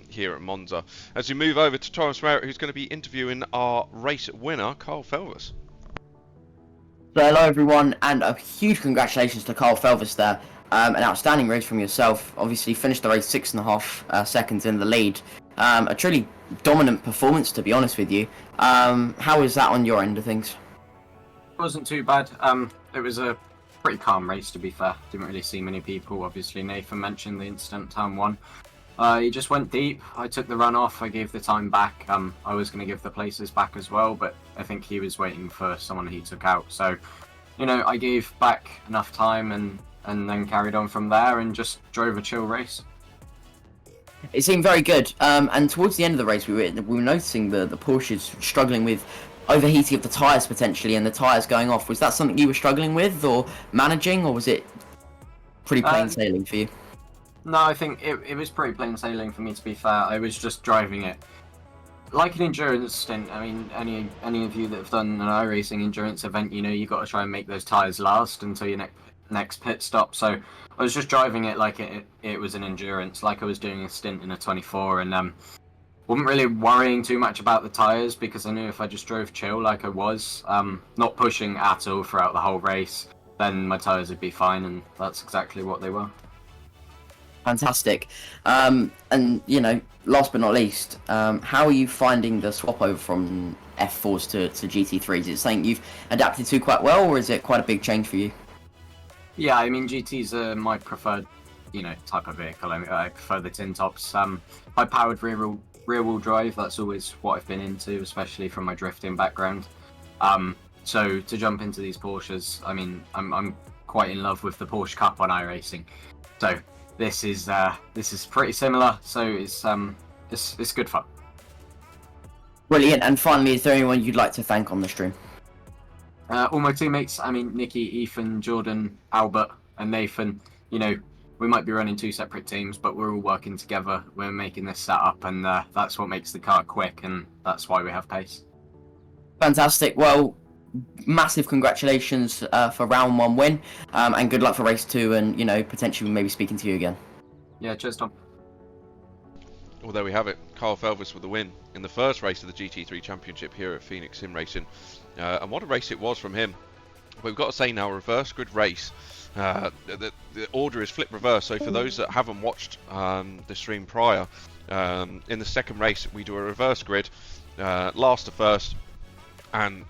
here at Monza. As we move over to Thomas Merritt, who's going to be interviewing our race winner, Carl Felvis. So hello everyone, and a huge congratulations to Carl Felvis there. An outstanding race from yourself. Obviously finished the race 6.5 seconds in the lead. A truly dominant performance, to be honest with you. How was that on your end of things? It wasn't too bad. It was a pretty calm race, to be fair. Didn't really see many people. Obviously, Nathan mentioned the incident turn 1. He just went deep. I took the run off. I gave the time back. I was going to give the places back as well, but I think he was waiting for someone he took out. So, I gave back enough time and then carried on from there and just drove a chill race. It seemed very good. And towards the end of the race, we were noticing the Porsches struggling with overheating of the tyres potentially, and the tyres going off. Was that something you were struggling with or managing, or was it pretty plain sailing for you? No, I think it was pretty plain sailing for me, to be fair. I was just driving it like an endurance stint. I mean, any of you that have done an iRacing endurance event, you got to try and make those tyres last until your next pit stop. So I was just driving it like it was an endurance, like I was doing a stint in a 24, and wasn't really worrying too much about the tyres because I knew if I just drove chill like I was, not pushing at all throughout the whole race, then my tyres would be fine, and that's exactly what they were. Fantastic. And last but not least, how are you finding the swap over from F4s to GT3s? Is it something you've adapted to quite well, or is it quite a big change for you? Yeah, I mean, GTs are my preferred, type of vehicle. I prefer the tin tops. High-powered rear-wheel drive, that's always what I've been into, especially from my drifting background. So to jump into these Porsches, I mean, I'm quite in love with the Porsche Cup on iRacing. So this is pretty similar. So it's good fun. Brilliant. And finally, is there anyone you'd like to thank on the stream? All my teammates. I mean, Nicky, Ethan, Jordan, Albert, and Nathan. We might be running 2 separate teams, but we're all working together. We're making this setup, and that's what makes the car quick, and that's why we have pace. Fantastic. Well, massive congratulations for round 1 win, and good luck for race 2, and potentially maybe speaking to you again. Yeah, cheers, Tom. Well, there we have it. Carl Felvis with the win in the first race of the GT3 Championship here at Phoenix Sim Racing, and what a race it was from him. But we've got to say now, a reverse grid race. The order is flip reverse, so for those that haven't watched the stream prior, in the second race we do a reverse grid, last to first, and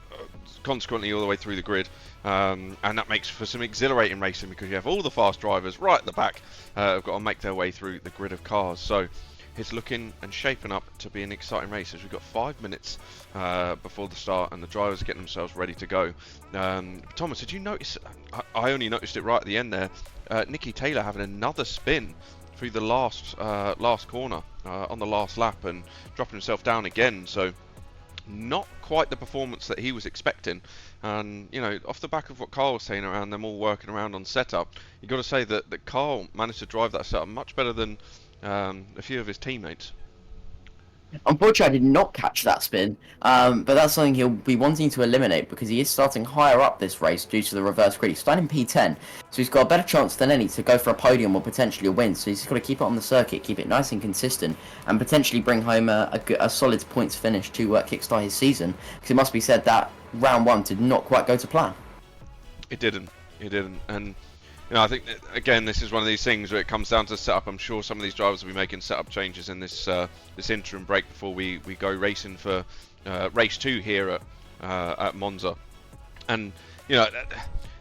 consequently all the way through the grid, and that makes for some exhilarating racing because you have all the fast drivers right at the back have got to make their way through the grid of cars. So it's looking and shaping up to be an exciting race as we've got 5 minutes before the start and the drivers are getting themselves ready to go. Thomas, did you notice, I only noticed it right at the end there, Nicky Taylor having another spin through the last corner on the last lap and dropping himself down again, so not quite the performance that he was expecting. And off the back of what Carl was saying around them all working around on setup, you've got to say that Carl managed to drive that setup much better than a few of his teammates. Unfortunately, I did not catch that spin, but that's something he'll be wanting to eliminate because he is starting higher up this race due to the reverse grid. He's starting P10, so he's got a better chance than any to go for a podium or potentially a win. So he's got to keep it on the circuit, keep it nice and consistent, and potentially bring home a solid points finish to kickstart his season. Because it must be said that round one did not quite go to plan. It didn't. And I think that, again, this is one of these things where it comes down to setup. I'm sure some of these drivers will be making setup changes in this this interim break before we go racing for race 2 here at Monza. And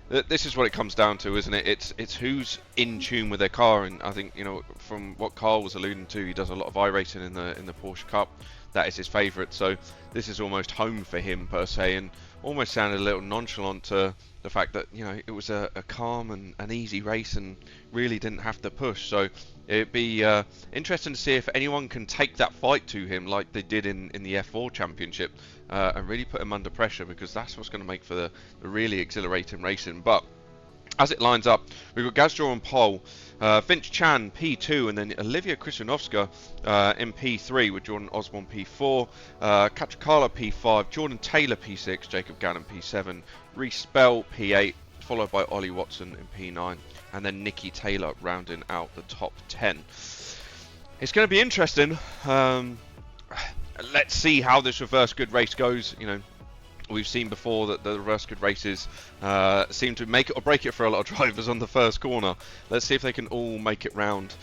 this is what it comes down to, isn't it? It's who's in tune with their car. And I think from what Carl was alluding to, he does a lot of iRacing in the Porsche Cup. That is his favourite. So this is almost home for him per se, and almost sounded a little nonchalant to the fact that it was a calm and an easy race and really didn't have to push. So it'd be interesting to see if anyone can take that fight to him like they did in the F4 Championship and really put him under pressure, because that's what's going to make for the really exhilarating racing. But as it lines up, we've got Gazdraw on pole, Finch Chan P2, and then Olivia Krzyżanowska in P3 with Jordan Osborne P4, Kachikala P5, Jordan Taylor P6, Jacob Gannon P7, Reece Bell P8, followed by Ollie Watson in P9, and then Nikki Taylor rounding out the top 10. It's going to be interesting. Let's see how this reverse grid race goes. We've seen before that the reverse grid races seem to make it or break it for a lot of drivers on the first corner. Let's see if they can all make it round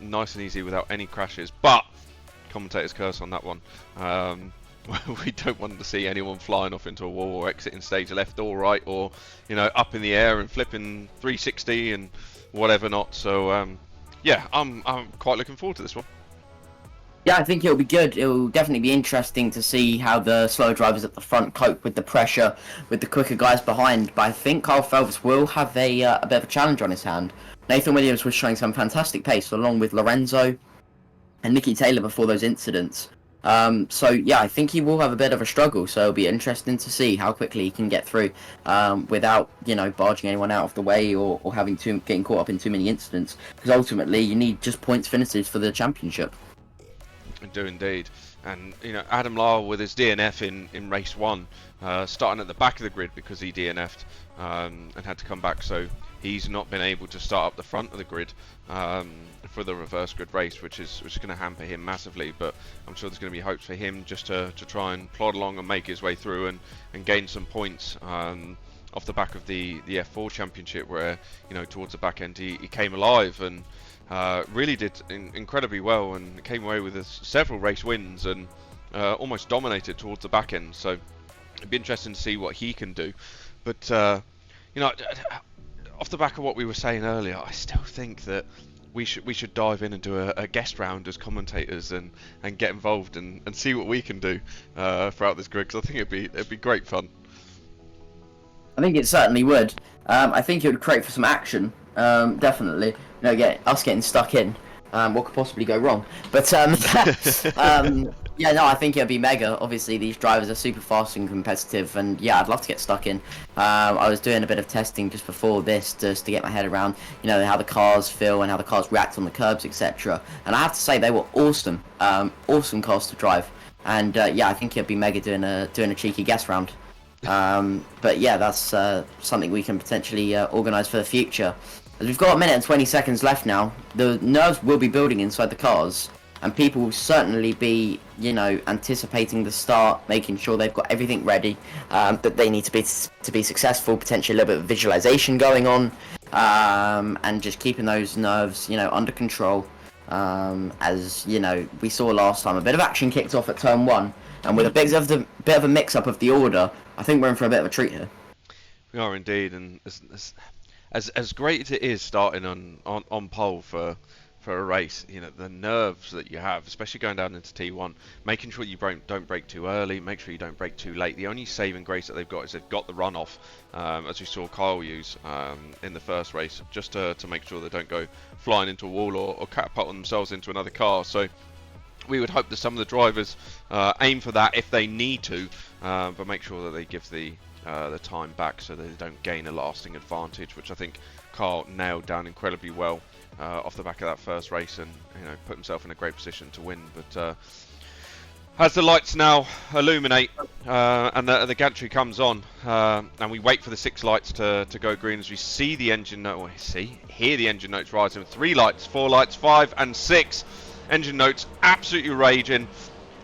nice and easy without any crashes. But commentator's curse on that one. We don't want to see anyone flying off into a wall or exiting stage left or right, or up in the air and flipping 360 and whatever not. So yeah, I'm quite looking forward to this one. Yeah, I think it'll be good. It'll definitely be interesting to see how the slower drivers at the front cope with the pressure, with the quicker guys behind. But I think Kyle Felvis will have a bit of a challenge on his hand. Nathan Williams was showing some fantastic pace, along with Lorenzo and Nicky Taylor before those incidents. So yeah, I think he will have a bit of a struggle. So it'll be interesting to see how quickly he can get through without barging anyone out of the way or getting caught up in too many incidents. Because ultimately, you need just points finishes for the championship. Do indeed. And Adam Lyle with his DNF in race 1, starting at the back of the grid because he DNF'd and had to come back, so he's not been able to start up the front of the grid for the reverse grid race, which is going to hamper him massively. But I'm sure there's going to be hopes for him just to try and plod along and make his way through and gain some points off the back of the F4 Championship, where towards the back end he came alive and really did incredibly well and came away with several race wins and almost dominated towards the back end. So it'd be interesting to see what he can do. But off the back of what we were saying earlier, I still think that we should dive in and do a guest round as commentators and get involved and see what we can do throughout this grid, because I think it'd be great fun. I think it certainly would. I think it would create for some action. Definitely. Us getting stuck in. What could possibly go wrong? But yeah, no, I think it'd be mega. Obviously, these drivers are super fast and competitive, and yeah, I'd love to get stuck in. I was doing a bit of testing just before this, just to get my head around, how the cars feel and how the cars react on the curbs, etc. And I have to say, they were awesome, awesome cars to drive. And yeah, I think it'd be mega doing a cheeky guest round. But yeah, that's something we can potentially organise for the future. As we've got a minute and 20 seconds left now, the nerves will be building inside the cars, and people will certainly be, anticipating the start, making sure they've got everything ready, that they need to be successful, potentially a little bit of visualization going on, and just keeping those nerves, under control. As we saw last time, a bit of action kicked off at turn 1, and with a bit of a mix-up of the order, I think we're in for a bit of a treat here. We are indeed, and as great as it is starting on pole for a race, the nerves that you have, especially going down into T1, making sure you don't brake too early, make sure you don't brake too late. The only saving grace that they've got is they've got the runoff, as we saw Kyle use in the first race, just to make sure they don't go flying into a wall or catapult themselves into another car. So we would hope that some of the drivers aim for that if they need to, but make sure that they give the time back so that they don't gain a lasting advantage, which I think Carl nailed down incredibly well off the back of that first race, and put himself in a great position to win. But as the lights now illuminate and the gantry comes on, and we wait for the 6 lights to go green, as we see the engine hear the engine notes rising with 3 lights, 4 lights, 5 and 6 engine notes absolutely raging.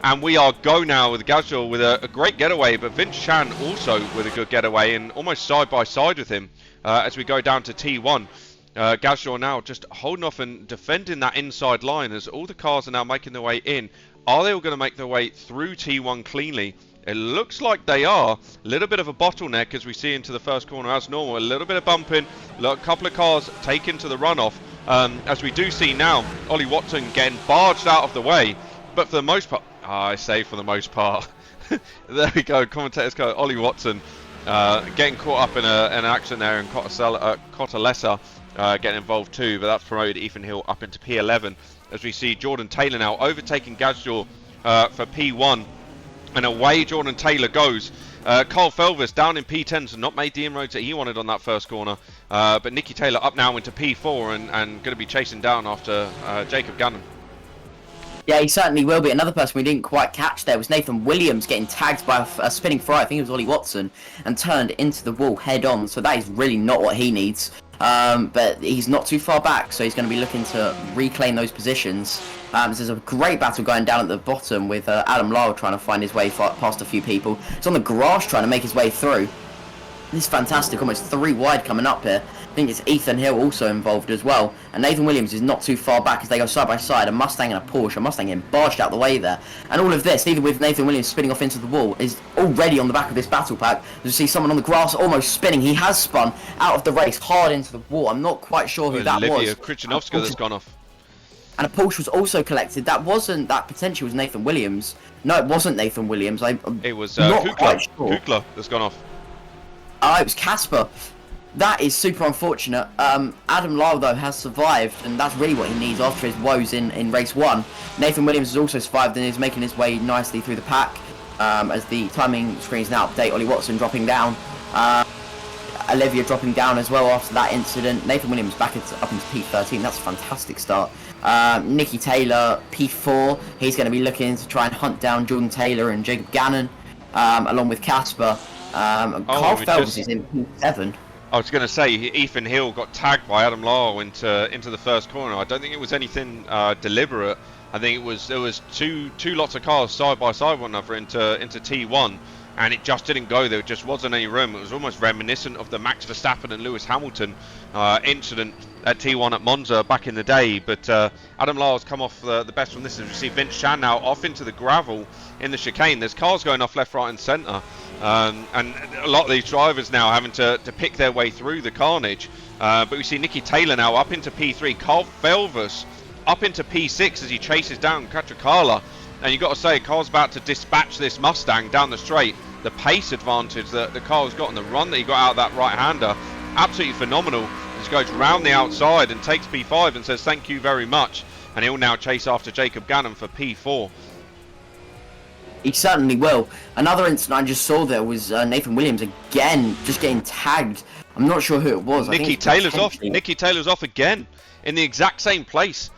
And we are go now with Gazor with a great getaway, but Vince Chan also with a good getaway and almost side by side with him as we go down to T1. Gazor now just holding off and defending that inside line as all the cars are now making their way in. Are they all going to make their way through T1 cleanly? It looks like they are. A little bit of a bottleneck as we see into the first corner as normal. A little bit of bumping, a couple of cars taken to the runoff. As we do see now, Ollie Watson getting barged out of the way. But for the most part, I say for the most part, there we go, commentators go, Ollie Watson getting caught up in an accident there, and Cotalesa getting involved too, but that's promoted Ethan Hill up into P11 as we see Jordan Taylor now overtaking Gazor for P1, and away Jordan Taylor goes. Carl Felvis down in P10, so not made the inroads that he wanted on that first corner, but Nicky Taylor up now into P4 and going to be chasing down after Jacob Gannon. Yeah, he certainly will be. Another person we didn't quite catch there was Nathan Williams getting tagged by a spinning fry, I think it was Ollie Watson, and turned into the wall head on. So that is really not what he needs. But he's not too far back, so he's going to be looking to reclaim those positions. There's a great battle going down at the bottom with Adam Lyle trying to find his way past a few people. He's on the grass trying to make his way through. This is fantastic, almost 3 wide coming up here. I think it's Ethan Hill also involved as well. And Nathan Williams is not too far back as they go side by side. A Mustang and a Porsche. A Mustang getting barged out the way there. And all of this, even with Nathan Williams spinning off into the wall, is already on the back of this battle pack. You see someone on the grass almost spinning. He has spun out of the race hard into the wall. I'm not quite sure who that Olivia was. Krzyzewska that's gone off. And a Porsche was also collected. That potentially was Nathan Williams. No, it wasn't Nathan Williams. It was Kukla that's gone off. It was Casper. That is super unfortunate. Adam Lyle, though, has survived, and that's really what he needs after his woes in race 1. Nathan Williams has also survived and is making his way nicely through the pack. As the timing screens now update, Ollie Watson dropping down. Olivia dropping down as well after that incident. Nathan Williams back up into P13. That's a fantastic start. Nicky Taylor, P4. He's going to be looking to try and hunt down Jordan Taylor and Jacob Gannon, along with Casper. Carl Felvis is in P7. I was going to say, Ethan Hill got tagged by Adam Lyle into the first corner. I don't think it was anything deliberate. I think there was two lots of cars side by side one another into T1, and it just didn't go. There just wasn't any room. It was almost reminiscent of the Max Verstappen and Lewis Hamilton incident at T1 at Monza back in the day. But Adam Lyle's come off the best from this. As you see Vince Chan now off into the gravel in the chicane. There's cars going off left, right and centre. And a lot of these drivers now having to pick their way through the carnage. But we see Nicky Taylor now up into P3. Carl Felvis up into P6 as he chases down Catricala. And you've got to say, Carl's about to dispatch this Mustang down the straight. The pace advantage that the Carl's got and the run that he got out of that right-hander, absolutely phenomenal. He goes round the outside and takes P5 and says thank you very much. And he'll now chase after Jacob Gannon for P4. He certainly will. Another incident I just saw there was Nathan Williams again just getting tagged. I'm not sure who it was. Nicky Taylor's off. Nicky Taylor's off again in the exact same place.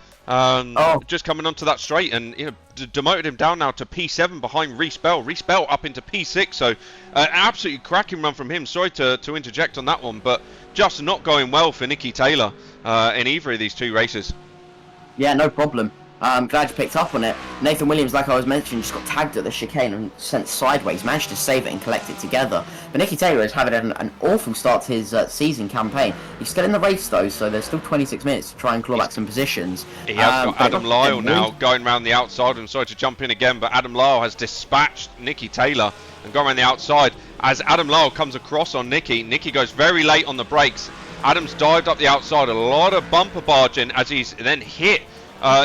Just coming onto that straight, and demoted him down now to P7 behind Reece Bell. Reece Bell up into P6, so an absolutely cracking run from him. Sorry to interject on that one, but just not going well for Nicky Taylor in either of these 2 races. Yeah, no problem. I'm glad you picked up on it. Nathan Williams, like I was mentioning, just got tagged at the chicane and sent sideways. Managed to save it and collect it together. But Nicky Taylor is having an awful start to his season campaign. He's still in the race though, so there's still 26 minutes to try and claw back some positions. He has got Adam Lyle now going around the outside. I'm sorry to jump in again, but Adam Lyle has dispatched Nicky Taylor and gone around the outside. As Adam Lyle comes across on Nicky, Nicky goes very late on the brakes. Adam's dived up the outside, a lot of bumper barging as he's then hit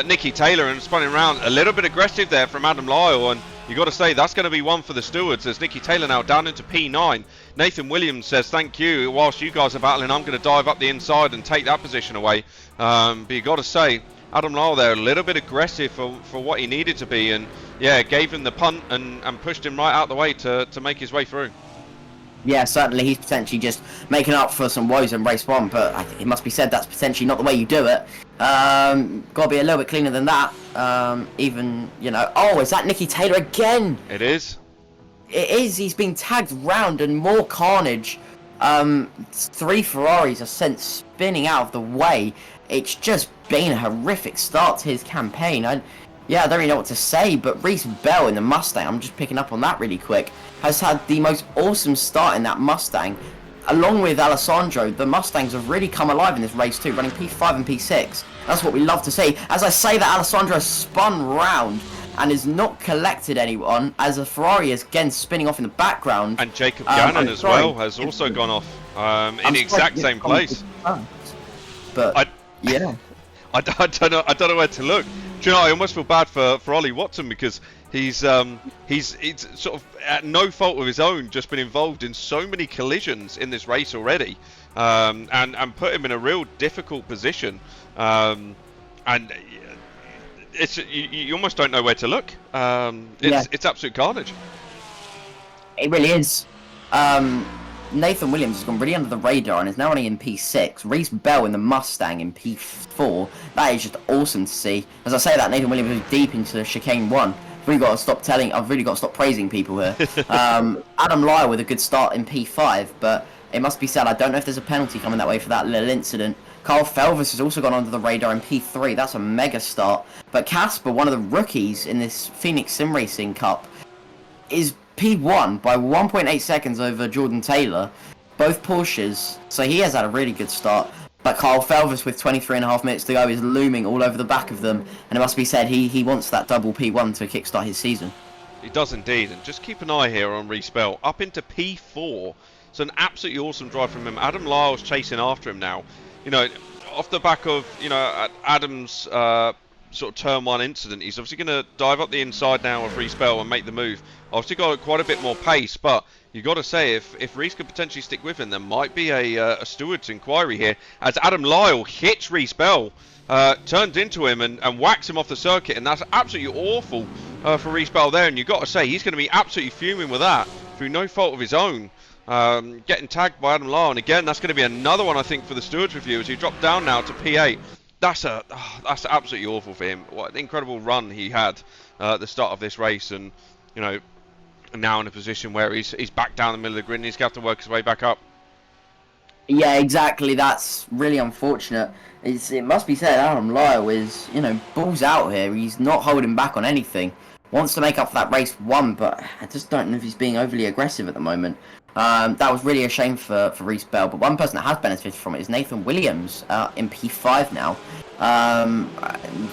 Nicky Taylor and spun around. A little bit aggressive there from Adam Lyle, and you got to say that's going to be one for the stewards as Nicky Taylor now down into P9. Nathan Williams says thank you. Whilst you guys are battling, I'm going to dive up the inside and take that position away. But you got to say Adam Lyle there a little bit aggressive for what he needed to be, and yeah, gave him the punt and pushed him right out the way to make his way through. Yeah, certainly he's potentially just making up for some woes in race 1, but it must be said that's potentially not the way you do it. Got to be a little bit cleaner than that. Oh, is that Nicky Taylor again? It is. It is. He's been tagged round and more carnage. 3 Ferraris are sent spinning out of the way. It's just been a horrific start to his campaign. yeah, I don't really know what to say, but Reese Bell in the Mustang, I'm just picking up on that really quick, has had the most awesome start in that Mustang. Along with Alessandro, the Mustangs have really come alive in this race too, running P5 and P6. That's what we love to see. As I say that, Alessandro has spun round and has not collected anyone, as a Ferrari is again spinning off in the background. And Jacob Gannon as well has also gone off in the exact same place. But yeah. I don't know where to look. Do you know, I almost feel bad for Ollie Watson, because he's sort of at no fault of his own just been involved in so many collisions in this race already, and put him in a real difficult position, and you almost don't know where to look. It's absolute carnage. It really is. Nathan Williams has gone really under the radar and is now running in P6. Reese Bell in the Mustang in P4. That is just awesome to see. As I say that, Nathan Williams is deep into chicane 1. I've really got to stop praising people here. Adam Lyle with a good start in P5, but it must be said, I don't know if there's a penalty coming that way for that little incident. Carl Felvis has also gone under the radar in P3. That's a mega start. But Casper, one of the rookies in this Phoenix Sim Racing Cup, is P1 by 1.8 seconds over Jordan Taylor, both Porsches, so he has had a really good start. But Carl Felvis with 23.5 minutes to go is looming all over the back of them, and it must be said he wants that double P1 to kickstart his season. He does indeed, and just keep an eye here on Reese Bell, up into P4, so an absolutely awesome drive from him. Adam Lyle's chasing after him now, you know, off the back of, you know, Adam's sort of turn 1 incident. He's obviously going to dive up the inside now of Reese Bell and make the move. Obviously got quite a bit more pace, but you've got to say, if Reese could potentially stick with him, there might be a steward's inquiry here, as Adam Lyle hits Reese Bell, turns into him and whacks him off the circuit, and that's absolutely awful for Reese Bell there, and you've got to say, he's going to be absolutely fuming with that, through no fault of his own. Getting tagged by Adam Lyle, and again, that's going to be another one, I think, for the stewards review, as he dropped down now to P8. That's absolutely awful for him. What an incredible run he had at the start of this race, and you know, now in a position where he's back down the middle of the grid and he's going to have to work his way back up. Yeah, exactly. That's really unfortunate. It must be said, Adam Lyle is, you know, balls out here. He's not holding back on anything. Wants to make up for that race 1, but I just don't know if he's being overly aggressive at the moment. That was really a shame for Reese Bell, but one person that has benefited from it is Nathan Williams in P5 now.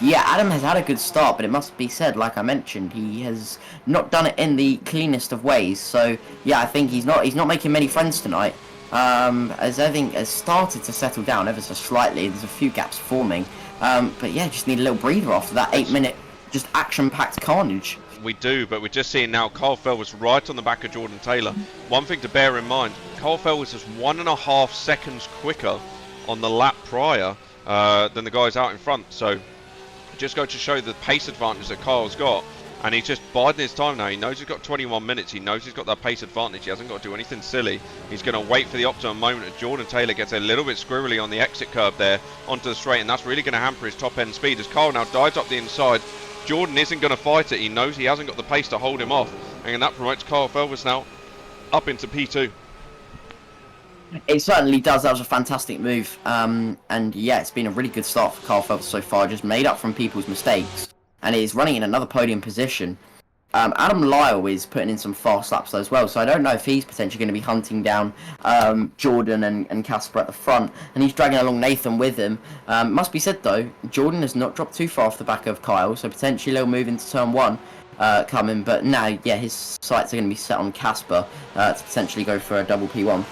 Yeah, Adam has had a good start, but it must be said, like I mentioned, he has not done it in the cleanest of ways. So yeah, I think he's not making many friends tonight. As everything has started to settle down ever so slightly, there's a few gaps forming. But yeah, just need a little breather after that 8-minute just action-packed carnage. We do, but we're just seeing now Carl Fell was right on the back of Jordan Taylor. One thing to bear in mind, Carl Fell was just 1.5 seconds quicker on the lap prior than the guys out in front. So just go to show the pace advantage that Carl's got. And he's just biding his time now. He knows he's got 21 minutes. He knows he's got that pace advantage. He hasn't got to do anything silly. He's going to wait for the optimum moment as Jordan Taylor gets a little bit squirrely on the exit curve there onto the straight. And that's really going to hamper his top end speed as Carl now dives up the inside. Jordan isn't going to fight it. He knows he hasn't got the pace to hold him off. And that promotes Carl Felvis now up into P2. It certainly does. That was a fantastic move. And yeah, it's been a really good start for Carl Felvis so far. Just made up from people's mistakes. And is running in another podium position. Adam Lyle is putting in some fast laps as well, so I don't know if he's potentially going to be hunting down Jordan and Casper at the front, and he's dragging along Nathan with him. Must be said though, Jordan has not dropped too far off the back of Kyle, so potentially a little move into turn 1 coming, but now, yeah, his sights are going to be set on Casper to potentially go for a double P1.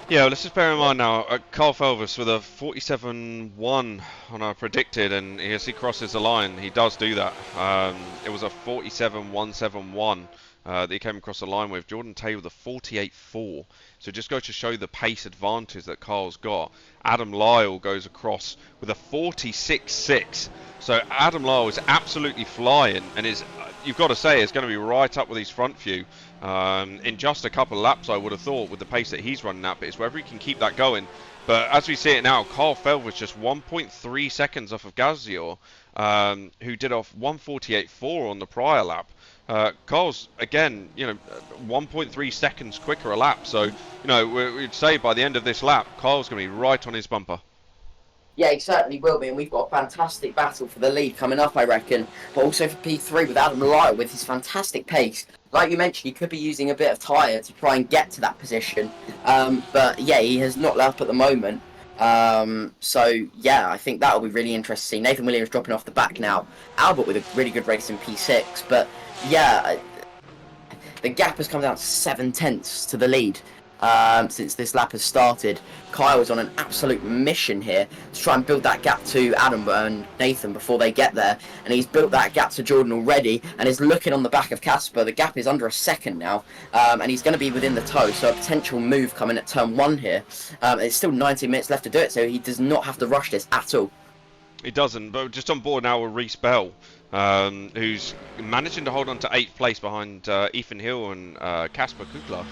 Yeah, well, let's just bear in mind now, Carl Felvis with a 47.1 on our predicted, and as he crosses the line, he does do that. It was a 47.171 that he came across the line with. Jordan Taylor with a 48.4. So just go to show the pace advantage that Carl's got. Adam Lyle goes across with a 46.6. So Adam Lyle is absolutely flying, and is, you've got to say, it's going to be right up with his front view. In just a couple of laps, I would have thought, with the pace that he's running at, but it's whether he can keep that going. But as we see it now, Carl Felvis just 1.3 seconds off of Gazior, who did off 148.4 on the prior lap. Carl's, again, 1.3 seconds quicker a lap. So, we'd say by the end of this lap, Carl's going to be right on his bumper. Yeah, he certainly will be, and we've got a fantastic battle for the lead coming up, I reckon. But also for P3 with Adam Lyle with his fantastic pace. Like you mentioned, he could be using a bit of tyre to try and get to that position. But yeah, he has not let up at the moment. So yeah, I think that'll be really interesting. Nathan Williams dropping off the back now. Albert with a really good race in P6. But yeah, the gap has come down to 7/10 to the lead. Since this lap has started. Kyle is on an absolute mission here to try and build that gap to Adam and Nathan before they get there, and he's built that gap to Jordan already and is looking on the back of Casper. The gap is under a second now, and he's going to be within the toe, so a potential move coming at turn 1 here. It's still 90 minutes left to do it, so he does not have to rush this at all. He doesn't, but just on board now with Reece Bell, who's managing to hold on to 8th place behind Ethan Hill and Casper Kugler,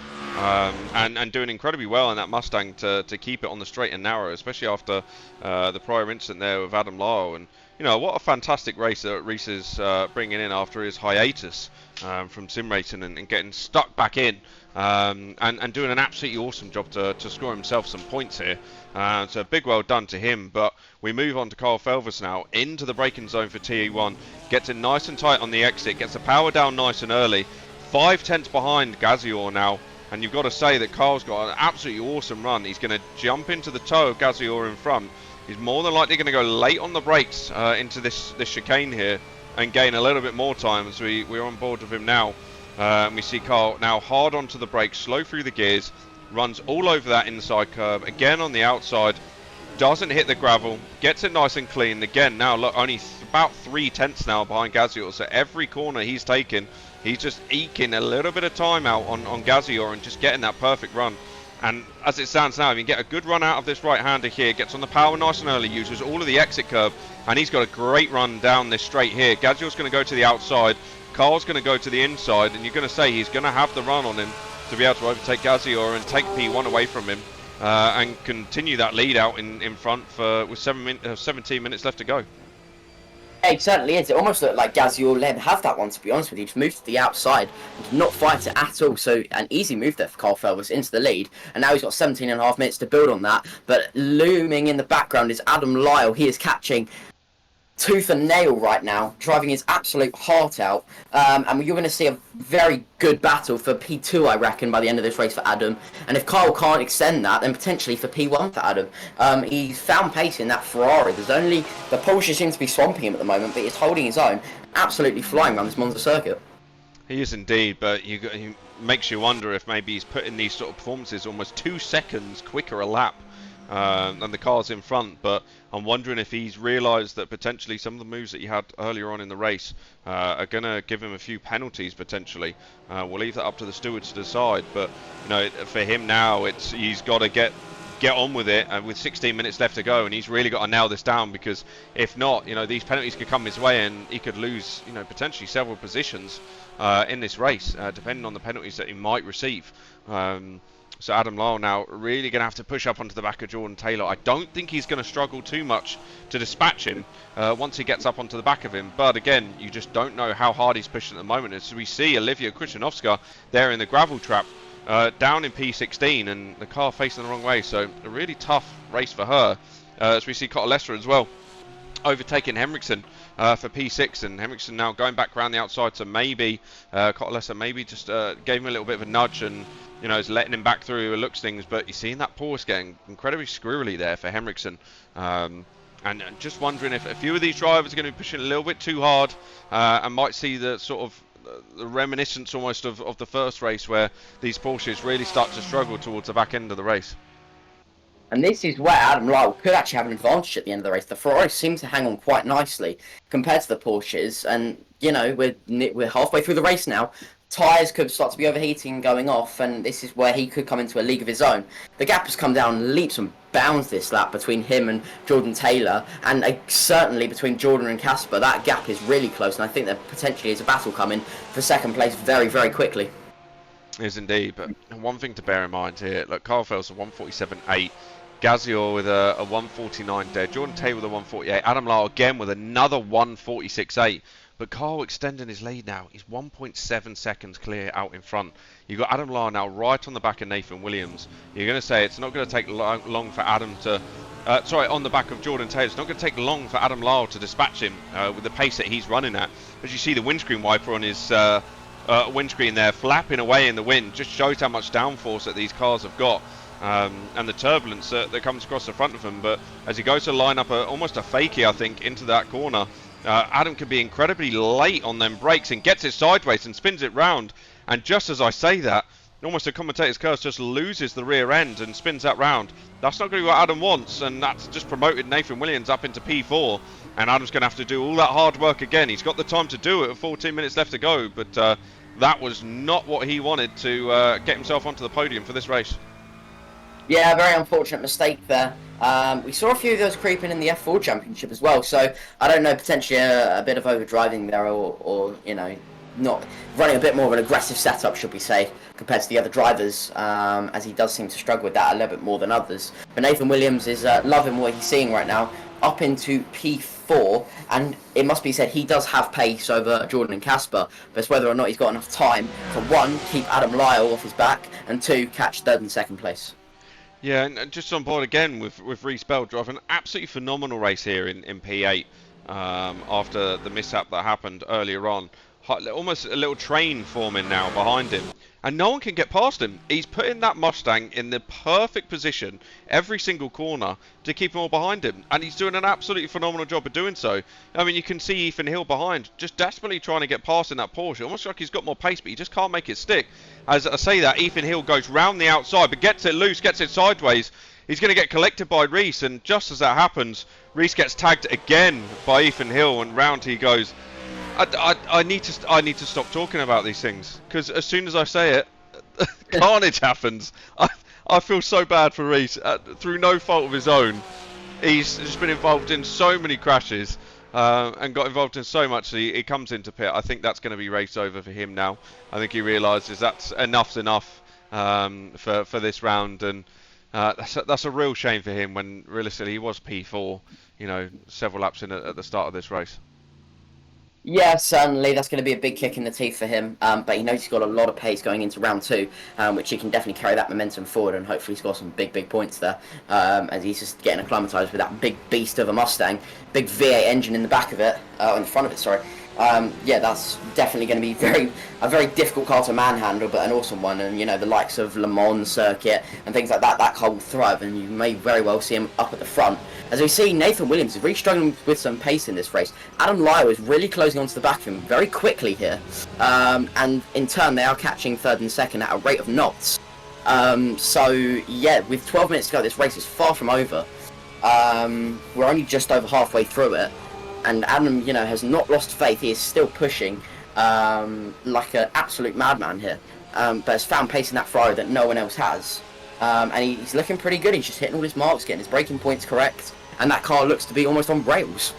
and doing incredibly well in that Mustang to keep it on the straight and narrow, especially after the prior incident there with Adam Lyle. And you know, what a fantastic race that Reece is bringing in after his hiatus from sim racing and getting stuck back in. And doing an absolutely awesome job to score himself some points here. So a big well done to him. But we move on to Kyle Felvers now into the braking zone for TE1. Gets it nice and tight on the exit. Gets the power down nice and early. 5/10 behind Gazior now. And you've got to say that Kyle's got an absolutely awesome run. He's going to jump into the toe of Gazior in front. He's more than likely going to go late on the brakes into this chicane here and gain a little bit more time as we're on board with him now. We see Kyle now hard onto the brakes, slow through the gears, runs all over that inside curb, again on the outside, doesn't hit the gravel, gets it nice and clean. Again, now look, only about 3/10 now behind Gazior, so every corner he's taken, he's just eking a little bit of time out on Gazior and just getting that perfect run. And as it stands now, if you can get a good run out of this right-hander here, gets on the power nice and early, uses all of the exit curb, and he's got a great run down this straight here. Gazior's going to go to the outside, Carl's going to go to the inside, and you're going to say he's going to have the run on him to be able to overtake Gazior and take P1 away from him and continue that lead out in front with 17 minutes left to go. Yeah, it certainly is. It almost looked like Gazior let him have that one, to be honest with you. Just moved to the outside and did not fight it at all. So an easy move there for Kyle Felvers into the lead. And now he's got 17.5 minutes to build on that. But looming in the background is Adam Lyle. He is catching tooth and nail right now, driving his absolute heart out. And you're going to see a very good battle for P2, I reckon, by the end of this race for Adam. And if Kyle can't extend that, then potentially for P1 for Adam. He's found pace in that Ferrari. The Porsche seems to be swamping him at the moment, but he's holding his own. Absolutely flying around this Monza circuit. He is indeed, but he makes you wonder if maybe he's putting these sort of performances almost 2 seconds quicker a lap than the cars in front. But I'm wondering if he's realised that potentially some of the moves that he had earlier on in the race are going to give him a few penalties potentially. We'll leave that up to the stewards to decide. But you know, for him now, he's got to get on with it, and with 16 minutes left to go, and he's really got to nail this down, because if not, you know, these penalties could come his way and he could lose, you know, potentially several positions in this race, depending on the penalties that he might receive. So Adam Lyle now really going to have to push up onto the back of Jordan Taylor. I don't think he's going to struggle too much to dispatch him once he gets up onto the back of him. But again, you just don't know how hard he's pushing at the moment. As we see Olivia Krushanovska there in the gravel trap, down in P16, and the car facing the wrong way. So a really tough race for her. As we see Cotalessa as well overtaking Henriksen for P6, and Henriksen now going back around the outside. So maybe Cotalessa maybe just gave him a little bit of a nudge and, you know, is letting him back through, looks things. But you're seeing that Porsche getting incredibly squirrely there for Henriksen. And just wondering if a few of these drivers are going to be pushing a little bit too hard and might see the sort of the reminiscence almost of the first race, where these Porsches really start to struggle towards the back end of the race. And this is where Adam Lyle could actually have an advantage at the end of the race. The Ferrari seems to hang on quite nicely compared to the Porsches, and you know, we're halfway through the race now. Tyres could start to be overheating and going off, and this is where he could come into a league of his own. The gap has come down leaps and bounds this lap between him and Jordan Taylor, and certainly between Jordan and Casper. That gap is really close, and I think there potentially is a battle coming for second place very, very quickly. Is indeed, but one thing to bear in mind here, look, Kyle Felvers a 147.8, Gazior with a 149 dead, Jordan Taylor with a 148, Adam Lyle again with another 146.8. But Carl extending his lead now. He's 1.7 seconds clear out in front. You've got Adam Lyle now right on the back of Nathan Williams. You're going to say it's not going to take long for Adam to... on the back of Jordan Taylor. It's not going to take long for Adam Lyle to dispatch him with the pace that he's running at. As you see the windscreen wiper on his windscreen there flapping away in the wind, just shows how much downforce that these cars have got. And the turbulence that comes across the front of him. But as he goes to line up almost a fakie, I think, into that corner, Adam can be incredibly late on them brakes and gets it sideways and spins it round. And just as I say that, almost a commentator's curse, just loses the rear end and spins that round. That's not going to be what Adam wants, and that's just promoted Nathan Williams up into P4. And Adam's going to have to do all that hard work again. He's got the time to do it with 14 minutes left to go, but that was not what he wanted to get himself onto the podium for this race. Yeah, very unfortunate mistake there. We saw a few of those creeping in the F4 Championship as well, so I don't know, potentially a bit of overdriving there, or you know, not running a bit more of an aggressive setup, should we say, compared to the other drivers, as he does seem to struggle with that a little bit more than others. But Nathan Williams is loving what he's seeing right now, up into P4, and it must be said he does have pace over Jordan and Casper, but it's whether or not he's got enough time to, one, keep Adam Lyle off his back, and two, catch third and second place. Yeah, and just on board again with Reece Bell driving an absolutely phenomenal race here in P8 after the mishap that happened earlier on. Almost a little train forming now behind him, and no one can get past him. He's putting that Mustang in the perfect position every single corner to keep them all behind him, and he's doing an absolutely phenomenal job of doing so. I mean, you can see Ethan Hill behind, just desperately trying to get past in that Porsche, almost like he's got more pace, but he just can't make it stick. As I say that, Ethan Hill goes round the outside, but gets it loose, gets it sideways. He's going to get collected by Reece, and just as that happens, Reece gets tagged again by Ethan Hill, and round he goes. I need to stop talking about these things, because as soon as I say it, carnage happens. I feel so bad for Reece. Through no fault of his own, he's just been involved in so many crashes and got involved in so much that he comes into pit. I think that's going to be race over for him now. I think he realises that's enough's enough for this round, and that's a real shame for him when realistically he was P4, you know, several laps in at the start of this race. Yeah, certainly. That's going to be a big kick in the teeth for him. But he knows he's got a lot of pace going into round two, which he can definitely carry that momentum forward and hopefully score some big points there. As he's just getting acclimatised with that big beast of a Mustang, big V8 engine in the back of it, in the front of it, sorry. Yeah, that's definitely going to be a very difficult car to manhandle, but an awesome one. And you know, the likes of Le Mans circuit and things like that, that car will thrive, and you may very well see him up at the front. As we see, Nathan Williams is really struggling with some pace in this race. Adam Lyle is really closing onto the back of him very quickly here, and in turn they are catching third and second at a rate of knots. So yeah, with 12 minutes to go, this race is far from over. We're only just over halfway through it. And Adam, you know, has not lost faith. He is still pushing like an absolute madman here. But has found pace in that Ferrari that no one else has. And he's looking pretty good. He's just hitting all his marks, getting his braking points correct. And that car looks to be almost on rails.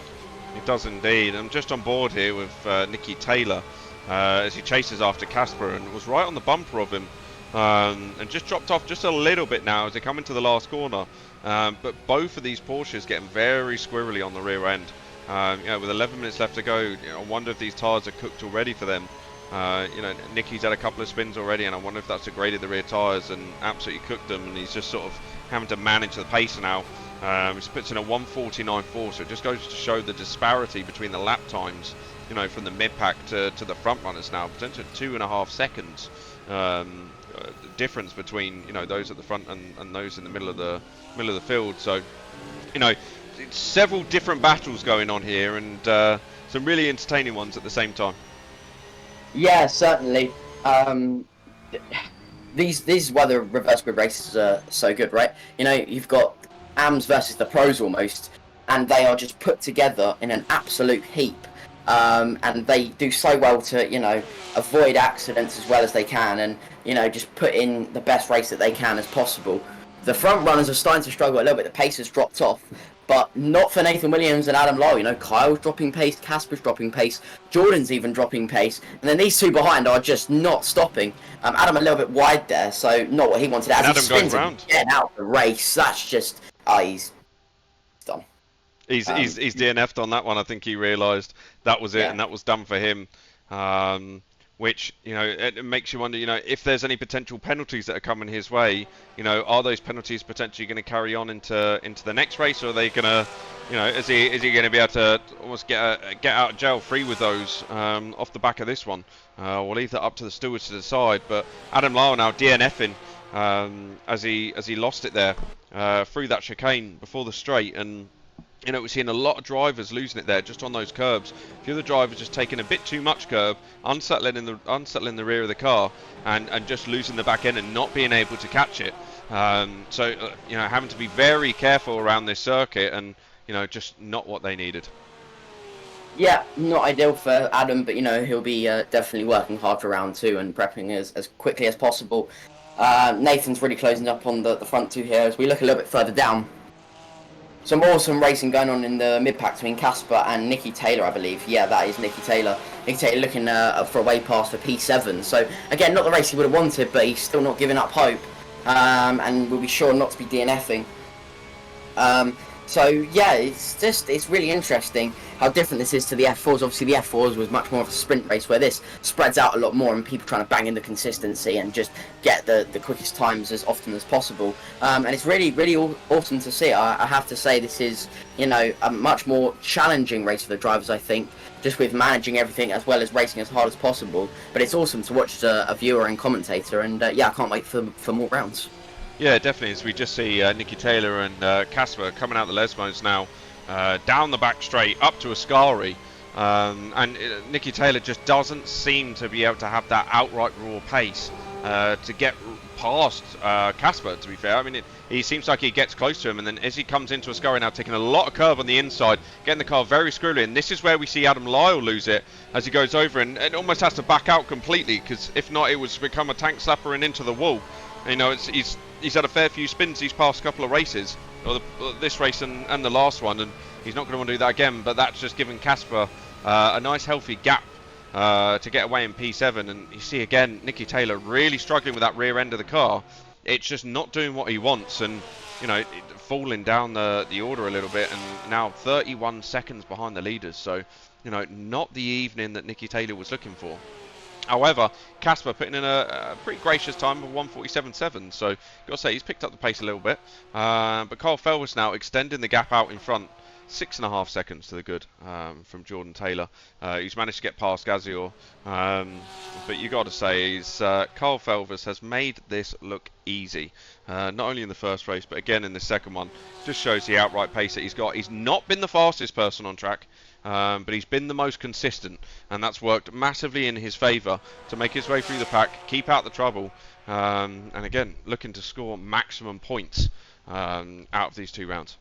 It does indeed. I'm just on board here with Nicky Taylor as he chases after Casper and was right on the bumper of him. And just dropped off just a little bit now as they come into the last corner. But both of these Porsches getting very squirrely on the rear end. You know, with 11 minutes left to go, you know, I wonder if these tyres are cooked already for them. You know, Nicky's had a couple of spins already, and I wonder if that's degraded the rear tyres and absolutely cooked them, and he's just sort of having to manage the pace now. He puts in a 1:49.4, so it just goes to show the disparity between the lap times, you know, from the mid-pack to the front runners now, potentially 2.5 seconds difference between, you know, those at the front and those in the middle of the field. So, you know, it's several different battles going on here, and some really entertaining ones at the same time. Yeah, certainly. These is why the reverse grid races are so good, right? You know, you've got AMs versus the pros almost, and they are just put together in an absolute heap. And they do so well to, you know, avoid accidents as well as they can, and, you know, just put in the best race that they can as possible. The front runners are starting to struggle a little bit. The pace has dropped off, but not for Nathan Williams and Adam Lyle. You know, Kyle's dropping pace, Casper's dropping pace, Jordan's even dropping pace, and then these two behind are just not stopping. Adam a little bit wide there, so not what he wanted. As Adam he spins going round. getting out of the race, that's just, he's done. He's DNF'd on that one. I think he realised that was it, Yeah. and that was done for him. Which, it makes you wonder, if there's any potential penalties that are coming his way, are those penalties potentially going to carry on into the next race, or are they going to, is he going to be able to almost get out of jail free with those off the back of this one? We'll leave that up to the stewards to decide. But Adam Lyle now DNFing as he lost it there through that chicane before the straight, and we're seeing a lot of drivers losing it there just on those curbs. A few of the drivers just taking a bit too much curb, unsettling the rear of the car, and just losing the back end and not being able to catch it. So having to be very careful around this circuit, and just not what they needed. Yeah, not ideal for Adam, but he'll be definitely working hard for round 2 and prepping as quickly as possible. Nathan's really closing up on the front 2 here. As we look a little bit further down, some awesome racing going on in the mid-pack between Casper and Nicky Taylor, I believe. Yeah, that is Nicky Taylor. Nicky Taylor looking for a way past for P7. So, again, not the race he would have wanted, but he's still not giving up hope. And will be sure not to be DNFing. So, yeah, it's really interesting how different this is to the F4s. Obviously, the F4s was much more of a sprint race, where this spreads out a lot more and people trying to bang in the consistency and just get the quickest times as often as possible. And it's really, really awesome to see. I have to say this is, a much more challenging race for the drivers, I think, just with managing everything as well as racing as hard as possible. But it's awesome to watch as a viewer and commentator, and yeah, I can't wait for more rounds. Yeah, definitely. As we just see Nicky Taylor and Casper coming out the Lesmos now, down the back straight, up to Ascari. And Nicky Taylor just doesn't seem to be able to have that outright raw pace to get past Casper, to be fair. I mean, he seems like he gets close to him, and then as he comes into Ascari now, taking a lot of curb on the inside, getting the car very squirrely, and this is where we see Adam Lyle lose it as he goes over and almost has to back out completely, because if not, it would become a tank slapper and into the wall. He's had a fair few spins these past couple of races, or this race and the last one, and he's not going to want to do that again. But that's just given Casper a nice healthy gap to get away in P7. And you see again Nicky Taylor really struggling with that rear end of the car. It's just not doing what he wants, and falling down the order a little bit, and now 31 seconds behind the leaders. So not the evening that Nicky Taylor was looking for. However, Casper putting in a pretty gracious time of 1:47.7, so got to say he's picked up the pace a little bit. But Kyle Felvis now extending the gap out in front, 6.5 seconds to the good from Jordan Taylor. He's managed to get past Gazior, but you got to say Kyle Felvis has made this look easy. Not only in the first race, but again in the second one. Just shows the outright pace that he's got. He's not been the fastest person on track. But he's been the most consistent, and that's worked massively in his favour to make his way through the pack, keep out the trouble, and again looking to score maximum points out of these 2 rounds.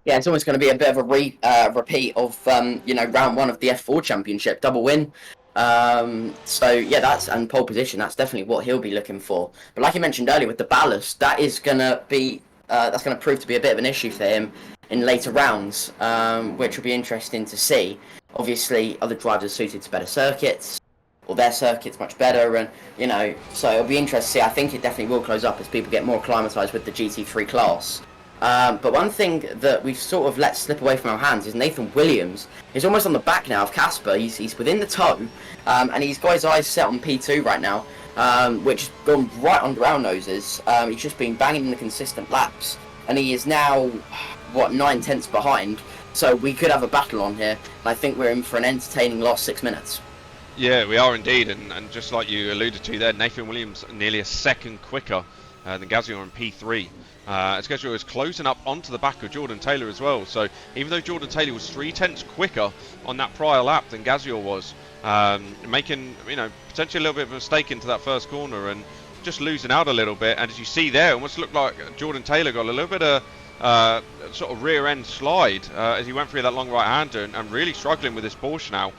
Yeah, it's almost going to be a bit of a repeat of round 1 of the F4 Championship, double win. So yeah, and pole position. That's definitely what he'll be looking for. But like you mentioned earlier, with the ballast, that is going to be that's going to prove to be a bit of an issue for him in later rounds, which will be interesting to see. Obviously, other drivers are suited to better circuits, or their circuit's much better, and so it'll be interesting to see. I think it definitely will close up as people get more acclimatised with the GT3 class. But one thing that we've sort of let slip away from our hands is Nathan Williams. He's almost on the back now of Casper. He's within the toe, and he's got his eyes set on P2 right now, which has gone right under our noses. He's just been banging in the consistent laps, and he is now 9/10 behind, so we could have a battle on here, and I think we're in for an entertaining last 6 minutes. Yeah, we are indeed, and just like you alluded to there, Nathan Williams nearly a second quicker than Gazior in P3. As Gazior is closing up onto the back of Jordan Taylor as well, so even though Jordan Taylor was 3/10 quicker on that prior lap than Gazior was, making potentially a little bit of a mistake into that first corner and just losing out a little bit, and as you see there, it almost looked like Jordan Taylor got a little bit of sort of rear end slide as he went through that long right hander, and really struggling with this Porsche now.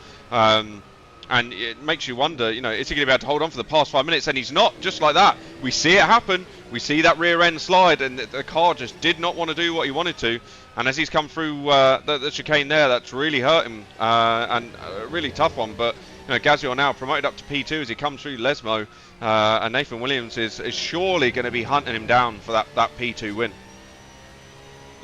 And it makes you wonder, is he going to be able to hold on for the past 5 minutes? And he's not, just like that. We see it happen. We see that rear end slide, and the car just did not want to do what he wanted to. And as he's come through the chicane there, that's really hurt him, and a really tough one. But Gazior now promoted up to P2 as he comes through Lesmo, and Nathan Williams is surely going to be hunting him down for that P2 win.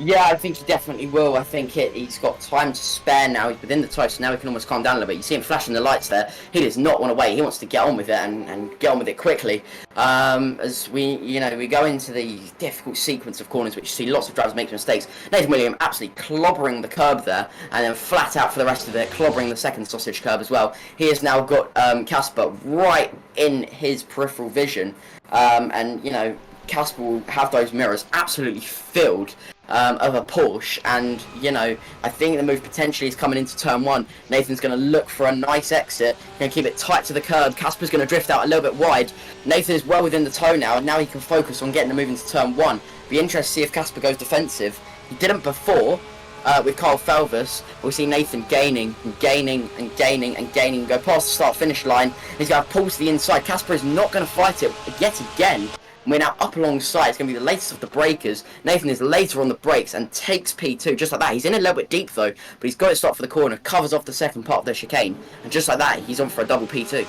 Yeah, I think he definitely will. I think he's got time to spare now. He's within the tie, so now he can almost calm down a little bit. You see him flashing the lights there. He does not want to wait. He wants to get on with it and get on with it quickly. As we go into the difficult sequence of corners, which you see lots of drivers make mistakes. Nathan Williams absolutely clobbering the curb there, and then flat out for the rest of it, clobbering the second sausage curb as well. He has now got Casper right in his peripheral vision, and Casper will have those mirrors absolutely filled of a Porsche, and I think the move potentially is coming into turn one. Nathan's going to look for a nice exit, going to keep it tight to the curb. Casper's going to drift out a little bit wide. Nathan is well within the toe now, and now he can focus on getting the move into turn one. Be interested to see if Casper goes defensive. He didn't before. With Carl Felvis, we'll see Nathan gaining, go past the start-finish line. He's going to pull to the inside. Casper is not going to fight it yet again. We're now up alongside. It's going to be the latest of the breakers. Nathan is later on the brakes and takes P2 just like that. He's in a little bit deep though, but he's got it stopped for the corner, covers off the second part of the chicane, and just like that, he's on for a double P2.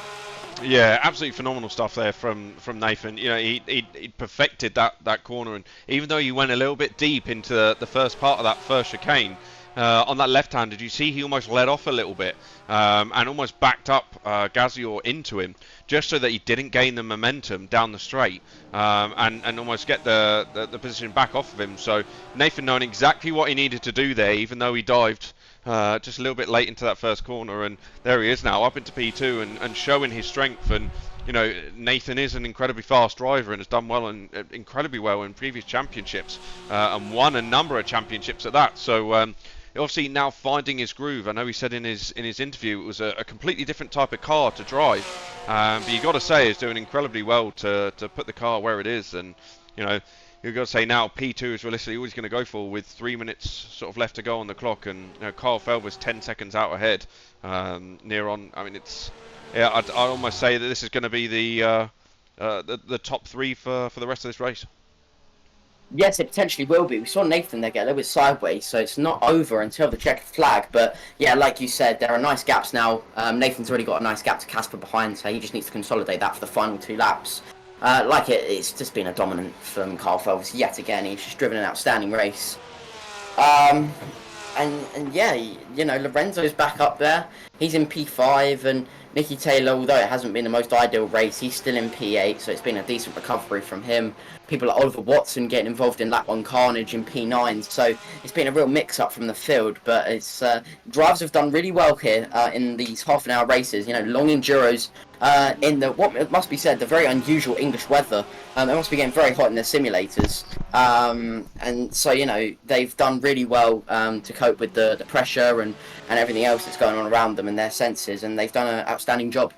Yeah, absolutely phenomenal stuff there from Nathan. He perfected that corner, and even though he went a little bit deep into the first part of that first chicane, on that left-hand, did you see he almost let off a little bit and almost backed up Gazior into him, just so that he didn't gain the momentum down the straight and almost get the position back off of him. So Nathan knowing exactly what he needed to do there, even though he dived just a little bit late into that first corner, and there he is now up into P2 and showing his strength. And Nathan is an incredibly fast driver and has done well and incredibly well in previous championships and won a number of championships at that. So obviously now finding his groove. I know he said in his interview it was a completely different type of car to drive, but you got to say he's doing incredibly well to put the car where it is. And you've got to say now P2 is realistically always going to go for with 3 minutes sort of left to go on the clock, and Carl Feld was 10 seconds out ahead near on. I mean, I'd almost say that this is going to be the top three for the rest of this race. Yes, it potentially will be. We saw Nathan there get a little bit sideways, so it's not over until the checkered flag. But yeah, like you said, there are nice gaps now. Nathan's already got a nice gap to Casper behind, so he just needs to consolidate that for the final 2 laps. It's just been a dominant from Carl Felvis yet again. He's just driven an outstanding race. And yeah, Lorenzo's back up there. He's in P5, and Nicky Taylor, although it hasn't been the most ideal race, he's still in P8, so it's been a decent recovery from him. People like Oliver Watson getting involved in lap 1 carnage in P9, so it's been a real mix-up from the field. But it's drivers have done really well here in these half-an-hour races. Long enduros in what must be said, the very unusual English weather. They must be getting very hot in their simulators, and so they've done really well to cope with the pressure and everything else that's going on around them and their senses, and they've done an outstanding job.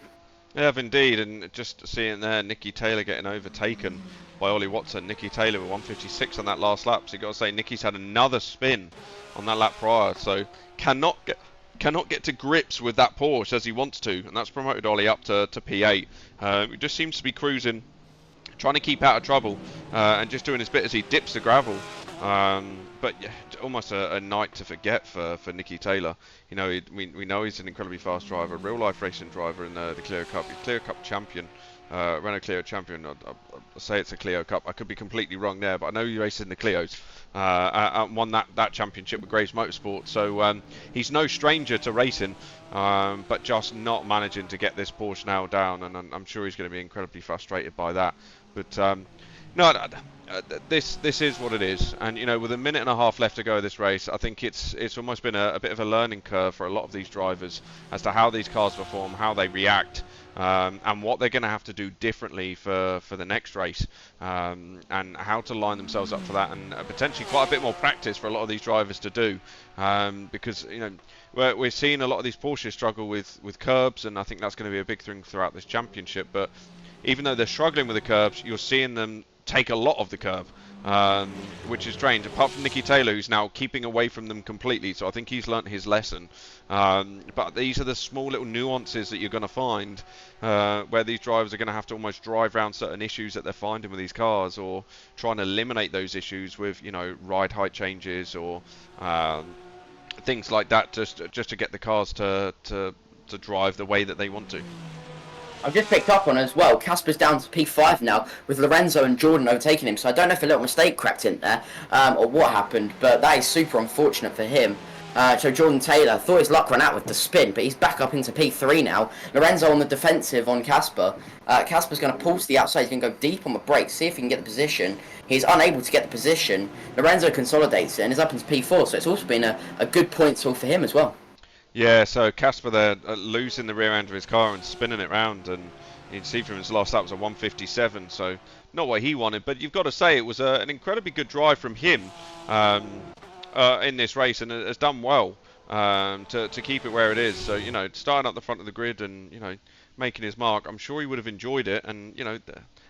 They have indeed, and just seeing there, Nicky Taylor getting overtaken by Ollie Watson. Nicky Taylor with 156 on that last lap, so you've got to say Nicky's had another spin on that lap prior, so cannot get to grips with that Porsche as he wants to, and that's promoted Ollie up to P8. He just seems to be cruising, trying to keep out of trouble, and just doing his bit as he dips the gravel. But yeah, almost a night to forget for Nicky Taylor. We know he's an incredibly fast driver, real life racing driver in the Clio Cup. He's Clio Cup champion, Renault Clio champion. I'll say it's a Clio Cup. I could be completely wrong there, but I know he races in the Clios and won that championship with Graves Motorsport. So he's no stranger to racing, but just not managing to get this Porsche now down, and I'm sure he's going to be incredibly frustrated by that. But this is what it is, and with a minute and a half left to go of this race, I think it's almost been a bit of a learning curve for a lot of these drivers as to how these cars perform, how they react, and what they're going to have to do differently for the next race, and how to line themselves up for that, and potentially quite a bit more practice for a lot of these drivers to do, because we're seeing a lot of these Porsches struggle with curbs, and I think that's going to be a big thing throughout this championship. But even though they're struggling with the curbs, you're seeing them take a lot of the curb, which is strange, apart from Nicky Taylor, who's now keeping away from them completely, so I think he's learnt his lesson. But these are the small little nuances that you're going to find where these drivers are going to have to almost drive around certain issues that they're finding with these cars, or try and eliminate those issues with ride height changes or things like that, just to get the cars to drive the way that they want to. I've just picked up on as well. Casper's down to P5 now, with Lorenzo and Jordan overtaking him. So I don't know if a little mistake crept in there, or what happened, but that is super unfortunate for him. So Jordan Taylor thought his luck ran out with the spin, but he's back up into P3 now. Lorenzo on the defensive on Casper. Casper's going to pull to the outside. He's going to go deep on the brakes, see if he can get the position. He's unable to get the position. Lorenzo consolidates it and is up into P4, so it's also been a good point tool for him as well. Yeah, so Casper there losing the rear end of his car and spinning it round, and you can see from his last lap was a 157, so not what he wanted, but you've got to say it was an incredibly good drive from him in this race, and has done well to keep it where it is. So, you know, starting up the front of the grid and, you know, making his mark, I'm sure he would have enjoyed it, and, you know,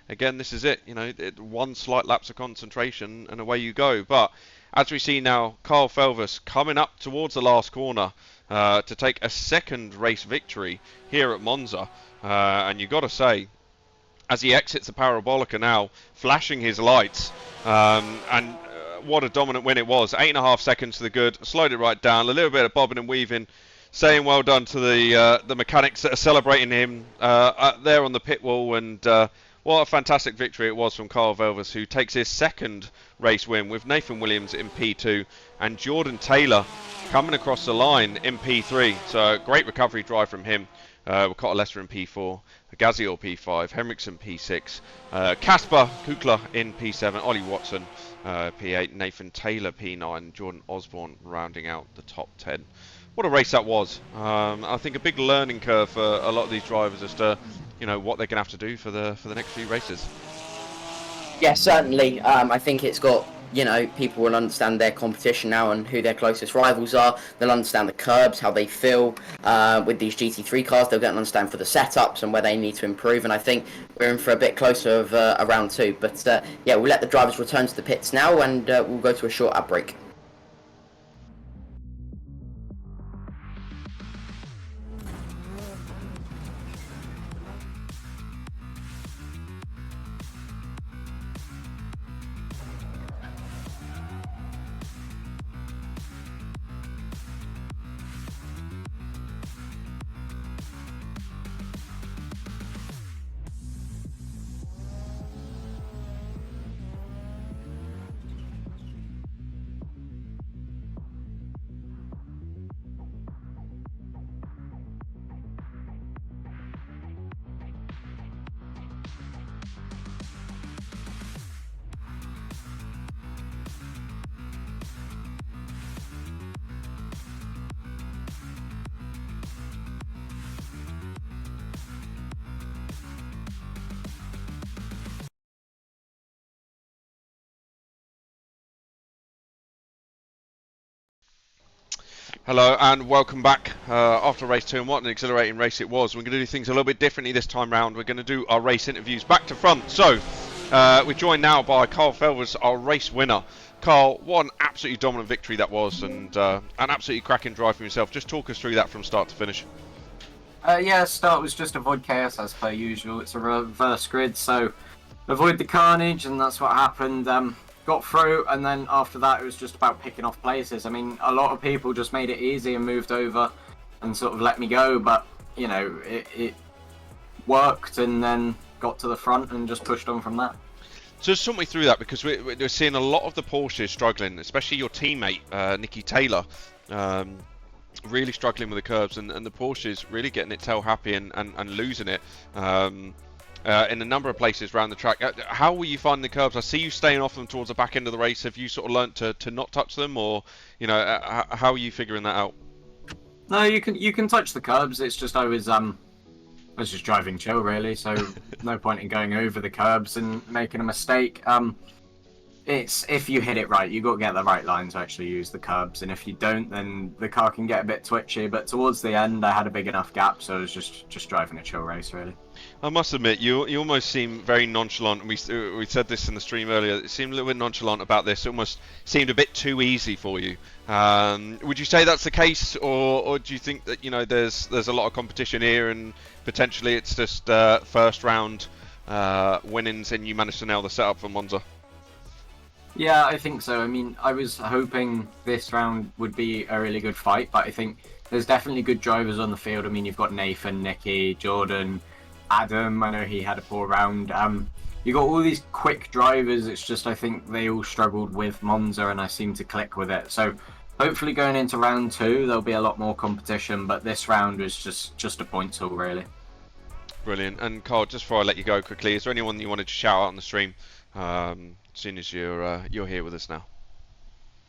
again, this is it, you know, one slight lapse of concentration and away you go. But as we see now, Kyle Felvis coming up towards the last corner to take a second race victory here at Monza. And you've got to say, as he exits the Parabolica now, flashing his lights, and what a dominant win it was. 8.5 seconds to the good, slowed it right down, a little bit of bobbing and weaving, saying well done to the mechanics that are celebrating him there on the pit wall, and what a fantastic victory it was from Kyle Velvis, who takes his second race win with Nathan Williams in P2 and Jordan Taylor coming across the line in P3. So great recovery drive from him. Ricotta Lester in P4, Gaziel P5, Henriksen P6, Casper Kukla in P7, Ollie Watson P8, Nathan Taylor P9, Jordan Osborne rounding out the top 10. What a race that was. I think a big learning curve for a lot of these drivers as to, you know, what they're going to have to do for the next few races. Yeah, certainly. I think it's got, you know, people will understand their competition now and who their closest rivals are. They'll understand the curbs, how they feel with these GT3 cars. They'll get an understand for the setups and where they need to improve. And I think we're in for a bit closer of a round two. But yeah, we'll let the drivers return to the pits now, and we'll go to a short ad break. Hello and welcome back after race 2, and what an exhilarating race it was. We're going to do things a little bit differently this time round. We're going to do our race interviews back to front. So we're joined now by Kyle Felvis, our race winner. Kyle, what an absolutely dominant victory that was, and an absolutely cracking drive from yourself. Just talk us through that from start to finish. Yeah, start was just avoid chaos as per usual. It's a reverse grid, so avoid the carnage, and that's what happened. Got through, and then after that it was just about picking off places. I mean, a lot of people just made it easy and moved over and sort of let me go, but you know, it worked, and then got to the front and just pushed on from that. So just talk me through that, because we're seeing a lot of the Porsches struggling, especially your teammate Nicky Taylor, really struggling with the curbs, and the Porsches really getting its tail happy and losing it in a number of places around the track. How will you find the curbs? I see you staying off them towards the back end of the race. Have you sort of learnt to not touch them, or you know, how are you figuring that out? No, you can touch the curbs. It's just I was just driving chill really, so no point in going over the curbs and making a mistake. It's if you hit it right, you got to get the right line to actually use the curbs, and if you don't, then the car can get a bit twitchy. But towards the end, I had a big enough gap, so I was just driving a chill race really. I must admit, you almost seem very nonchalant. We said this in the stream earlier. It seemed a little bit nonchalant about this. It almost seemed a bit too easy for you. Would you say that's the case, or do you think that, you know, there's a lot of competition here, and potentially it's just first round winnings, and you managed to nail the setup for Monza? Yeah, I think so. I mean, I was hoping this round would be a really good fight, but I think there's definitely good drivers on the field. I mean, you've got Nathan, Nicky, Jordan, Adam, I know he had a poor round. You got all these quick drivers. It's just I think they all struggled with Monza, and I seem to click with it. So hopefully going into round 2, there'll be a lot more competition. But this round was just a points haul, really. Brilliant. And Carl, just before I let you go quickly, is there anyone you wanted to shout out on the stream? As soon as you're here with us now.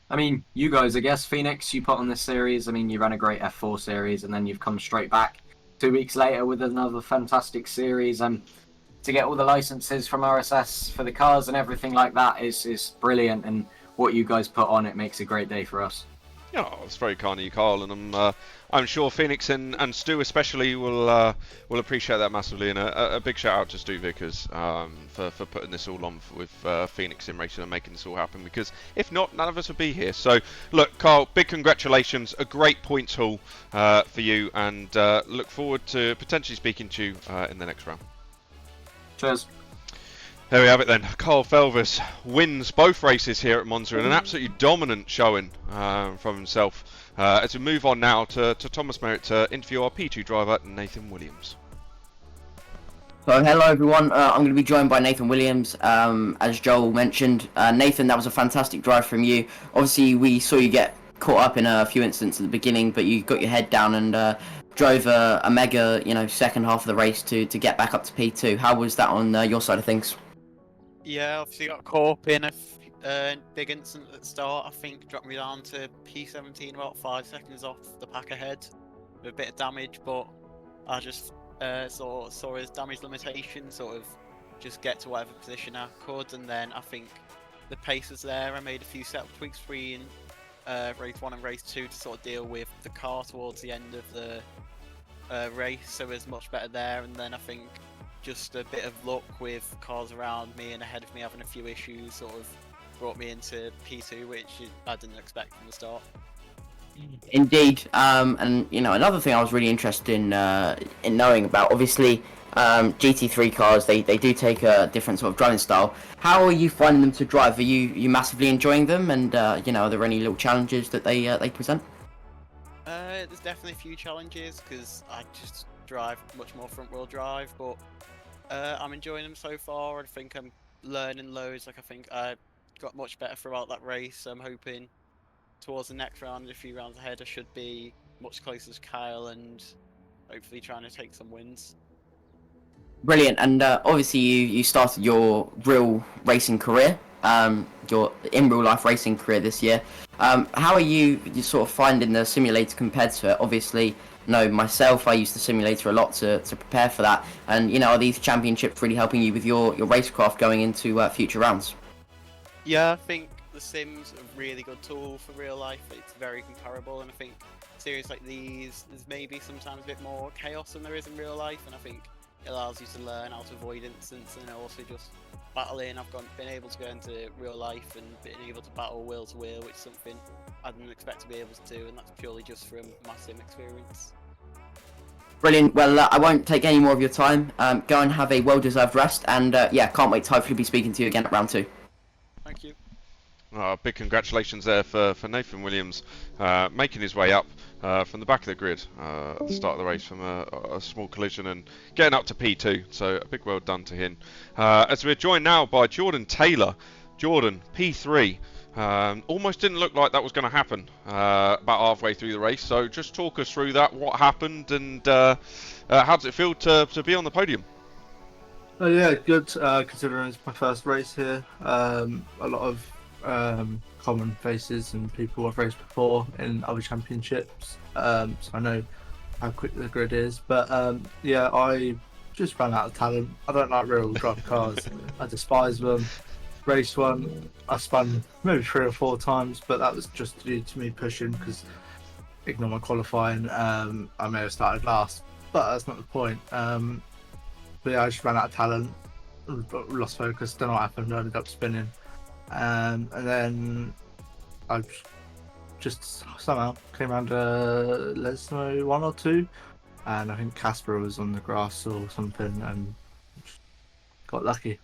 I mean, you guys, I guess, Phoenix, you put on this series. I mean, you ran a great F4 series, and then you've come straight back 2 weeks later with another fantastic series. And to get all the licenses from RSS for the cars and everything like that is brilliant. And what you guys put on, it makes a great day for us. Yeah, it's very kind of you, Carl, and I'm sure Phoenix and Stu especially will appreciate that massively. And a big shout out to Stu Vickers for putting this all on with Phoenix Sim Racing and making this all happen. Because if not, none of us would be here. So look, Carl, big congratulations, a great points haul for you, and look forward to potentially speaking to you in the next round. Cheers. There we have it then. Carl Felvis wins both races here at Monza in an absolutely dominant showing from himself. As we move on now to Thomas Merritt to interview our P2 driver, Nathan Williams. So hello everyone, I'm going to be joined by Nathan Williams. As Joel mentioned, Nathan, that was a fantastic drive from you. Obviously we saw you get caught up in a few incidents at the beginning, but you got your head down and drove a mega, second half of the race to get back up to P2. How was that on your side of things? Yeah, obviously got caught up in a big incident at the start. I think dropped me down to P17 about 5 seconds off the pack ahead with a bit of damage, but I just saw his damage limitation, sort of just get to whatever position I could, and then I think the pace was there. I made a few setup tweaks between race 1 and race 2 to sort of deal with the car towards the end of the race, so it was much better there. And then I think just a bit of luck with cars around me and ahead of me having a few issues sort of brought me into P2, which I didn't expect from the start. Indeed, and another thing I was really interested in knowing about, obviously GT3 cars, they do take a different sort of driving style. How are you finding them to drive? Are you massively enjoying them, and are there any little challenges that they present? There's definitely a few challenges because I just drive much more front wheel drive, but I'm enjoying them so far. I think I'm learning loads. I think I got much better throughout that race. I'm hoping towards the next round, a few rounds ahead, I should be much closer to Kyle and hopefully trying to take some wins. Brilliant, and obviously you started your real racing career, your in real life racing career this year. How are you sort of finding the simulator compared to it? Obviously, myself, I use the simulator a lot to prepare for that, and are these championships really helping you with your racecraft going into future rounds? Yeah, I think the sim's a really good tool for real life. It's very comparable, and I think series like these, there's maybe sometimes a bit more chaos than there is in real life, and I think it allows you to learn how to avoid incidents and also just battling. I've been able to go into real life and been able to battle wheel to wheel, which is something I didn't expect to be able to do, and that's purely just from my sim experience. Brilliant. Well, I won't take any more of your time. Go and have a well-deserved rest, and can't wait to hopefully be speaking to you again at round 2. Thank you. Big congratulations there for Nathan Williams, making his way up from the back of the grid at the start of the race from a small collision and getting up to P2, so a big well done to him. As we're joined now by Jordan Taylor. Jordan, P3. Almost didn't look like that was going to happen about halfway through the race, so just talk us through that, what happened, and how does it feel to be on the podium? Oh yeah, good, considering it's my first race here. A lot of common faces and people I've raced before in other championships, so I know how quick the grid is. But I just ran out of talent. I don't like real drive cars. I despise them. Race one, I spun maybe 3 or 4 times, but that was just due to me pushing, because ignore my qualifying, I may have started last, but that's not the point. But yeah, I just ran out of talent, lost focus, don't know what happened, I ended up spinning. And then I just somehow came around Lesno 1 or 2, and I think Casper was on the grass or something and got lucky.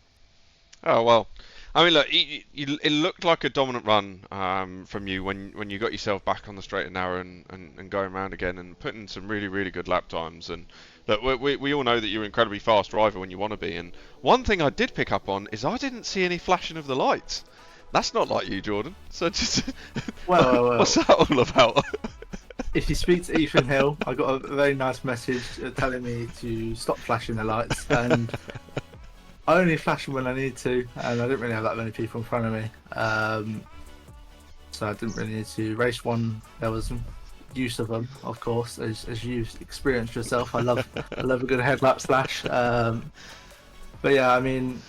Oh well, I mean, look, it looked like a dominant run from you when you got yourself back on the straight and narrow and going around again and putting some really good lap times. And look, we all know that you're an incredibly fast driver when you want to be. And one thing I did pick up on is I didn't see any flashing of the lights. That's not like you, Jordan. So just Well. what's that all about? If you speak to Ethan Hill, I got a very nice message telling me to stop flashing the lights, and I only flash them when I need to, and I didn't really have that many people in front of me, so I didn't really need to. Race 1, there was use of them, of course, as you've experienced yourself. I love a good headlamp flash, but yeah, I mean,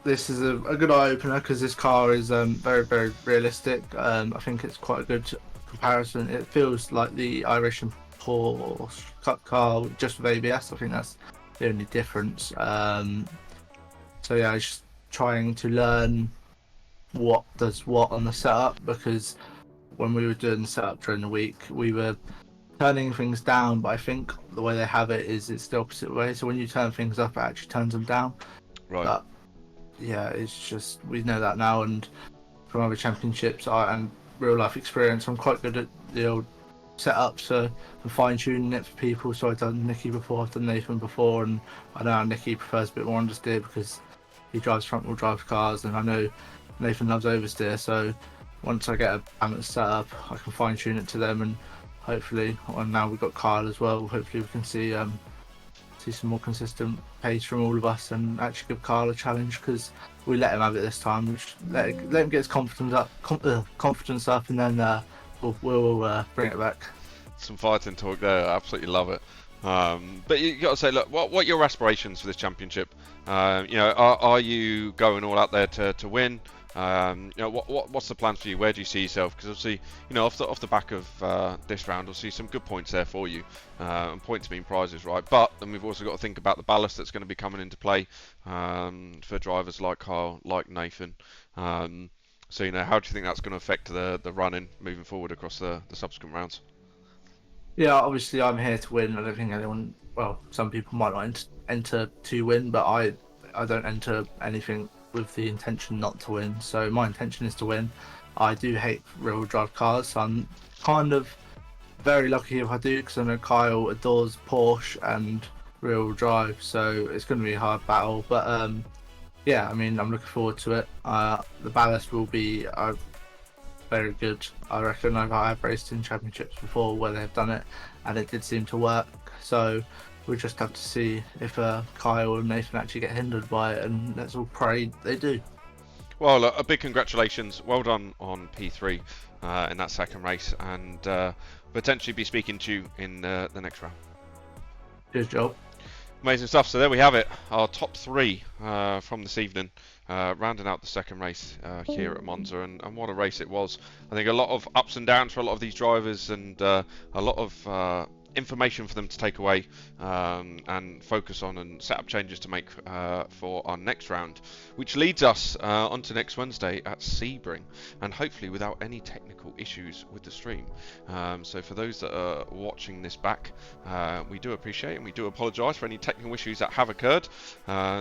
this is a good eye opener because this car is very realistic. I think it's quite a good comparison. It feels like the iRacing Porsche Cup car just with ABS. I think that's the only difference. So yeah, I was just trying to learn what does what on the setup, because when we were doing the setup during the week, we were turning things down, but I think the way they have it is it's the opposite way. So when you turn things up, it actually turns them down. Right. But yeah, it's just, we know that now, and from other championships and real life experience, I'm quite good at the old setups and fine tuning it for people. So I've done Nicky before, I've done Nathan before, and I know Nicky prefers a bit more understeer because he drives front wheel drive cars, and I know Nathan loves oversteer. So once I get a balance set up, I can fine tune it to them, and hopefully, and now we've got Kyle as well, hopefully we can see some more consistent pace from all of us and actually give Kyle a challenge, because we let him have it this time. We let him get his confidence up, and then we'll bring it back. Some fighting talk there. I absolutely love it. But you got to say, look, what are your aspirations for this championship? Are you going all out there to win? What's the plans for you? Where do you see yourself? Because obviously, off the back of this round, we'll see some good points there for you, and points mean prizes, right? But then we've also got to think about the ballast that's going to be coming into play for drivers like Kyle, like Nathan. How do you think that's going to affect the running moving forward across the subsequent rounds? Yeah, obviously I'm here to win. I don't think anyone, well, some people might not enter to win, but I don't enter anything with the intention not to win. So my intention is to win. I do hate rear-wheel drive cars, so I'm kind of very lucky if I do, because I know Kyle adores Porsche and rear-wheel drive, so it's going to be a hard battle. But yeah, I mean, I'm looking forward to it. The ballast will be very good. I reckon I've raced in championships before where they've done it, and it did seem to work. So we'll just have to see if Kyle and Nathan actually get hindered by it, and let's all pray they do. Well, a big congratulations. Well done on P3 in that second race, and potentially be speaking to you in the next round. Good job. Amazing stuff. So there we have it, our top 3 from this evening, rounding out the second race here at Monza, and what a race it was. I think a lot of ups and downs for a lot of these drivers, and a lot of information for them to take away and focus on, and set up changes to make for our next round, which leads us on to next Wednesday at Sebring, and hopefully without any technical issues with the stream. So for those that are watching this back, we do appreciate and we do apologise for any technical issues that have occurred.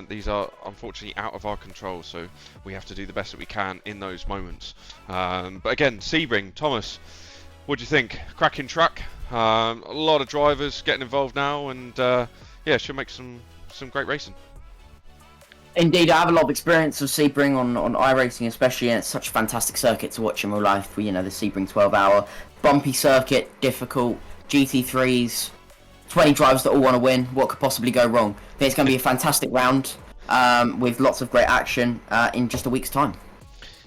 These are unfortunately out of our control, so we have to do the best that we can in those moments. But again, Sebring, Thomas, what do you think? Cracking track, a lot of drivers getting involved now, and should make some great racing. Indeed, I have a lot of experience of Sebring on iRacing especially, and it's such a fantastic circuit to watch in real life. The Sebring 12-hour, bumpy circuit, difficult, GT3s, 20 drivers that all want to win. What could possibly go wrong? I think it's going to be a fantastic round with lots of great action in just a week's time.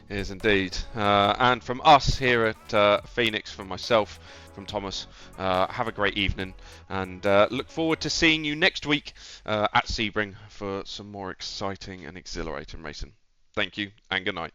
It is indeed. And from us here at Phoenix, from myself, from Thomas, have a great evening, and look forward to seeing you next week at Sebring for some more exciting and exhilarating racing. Thank you, and good night.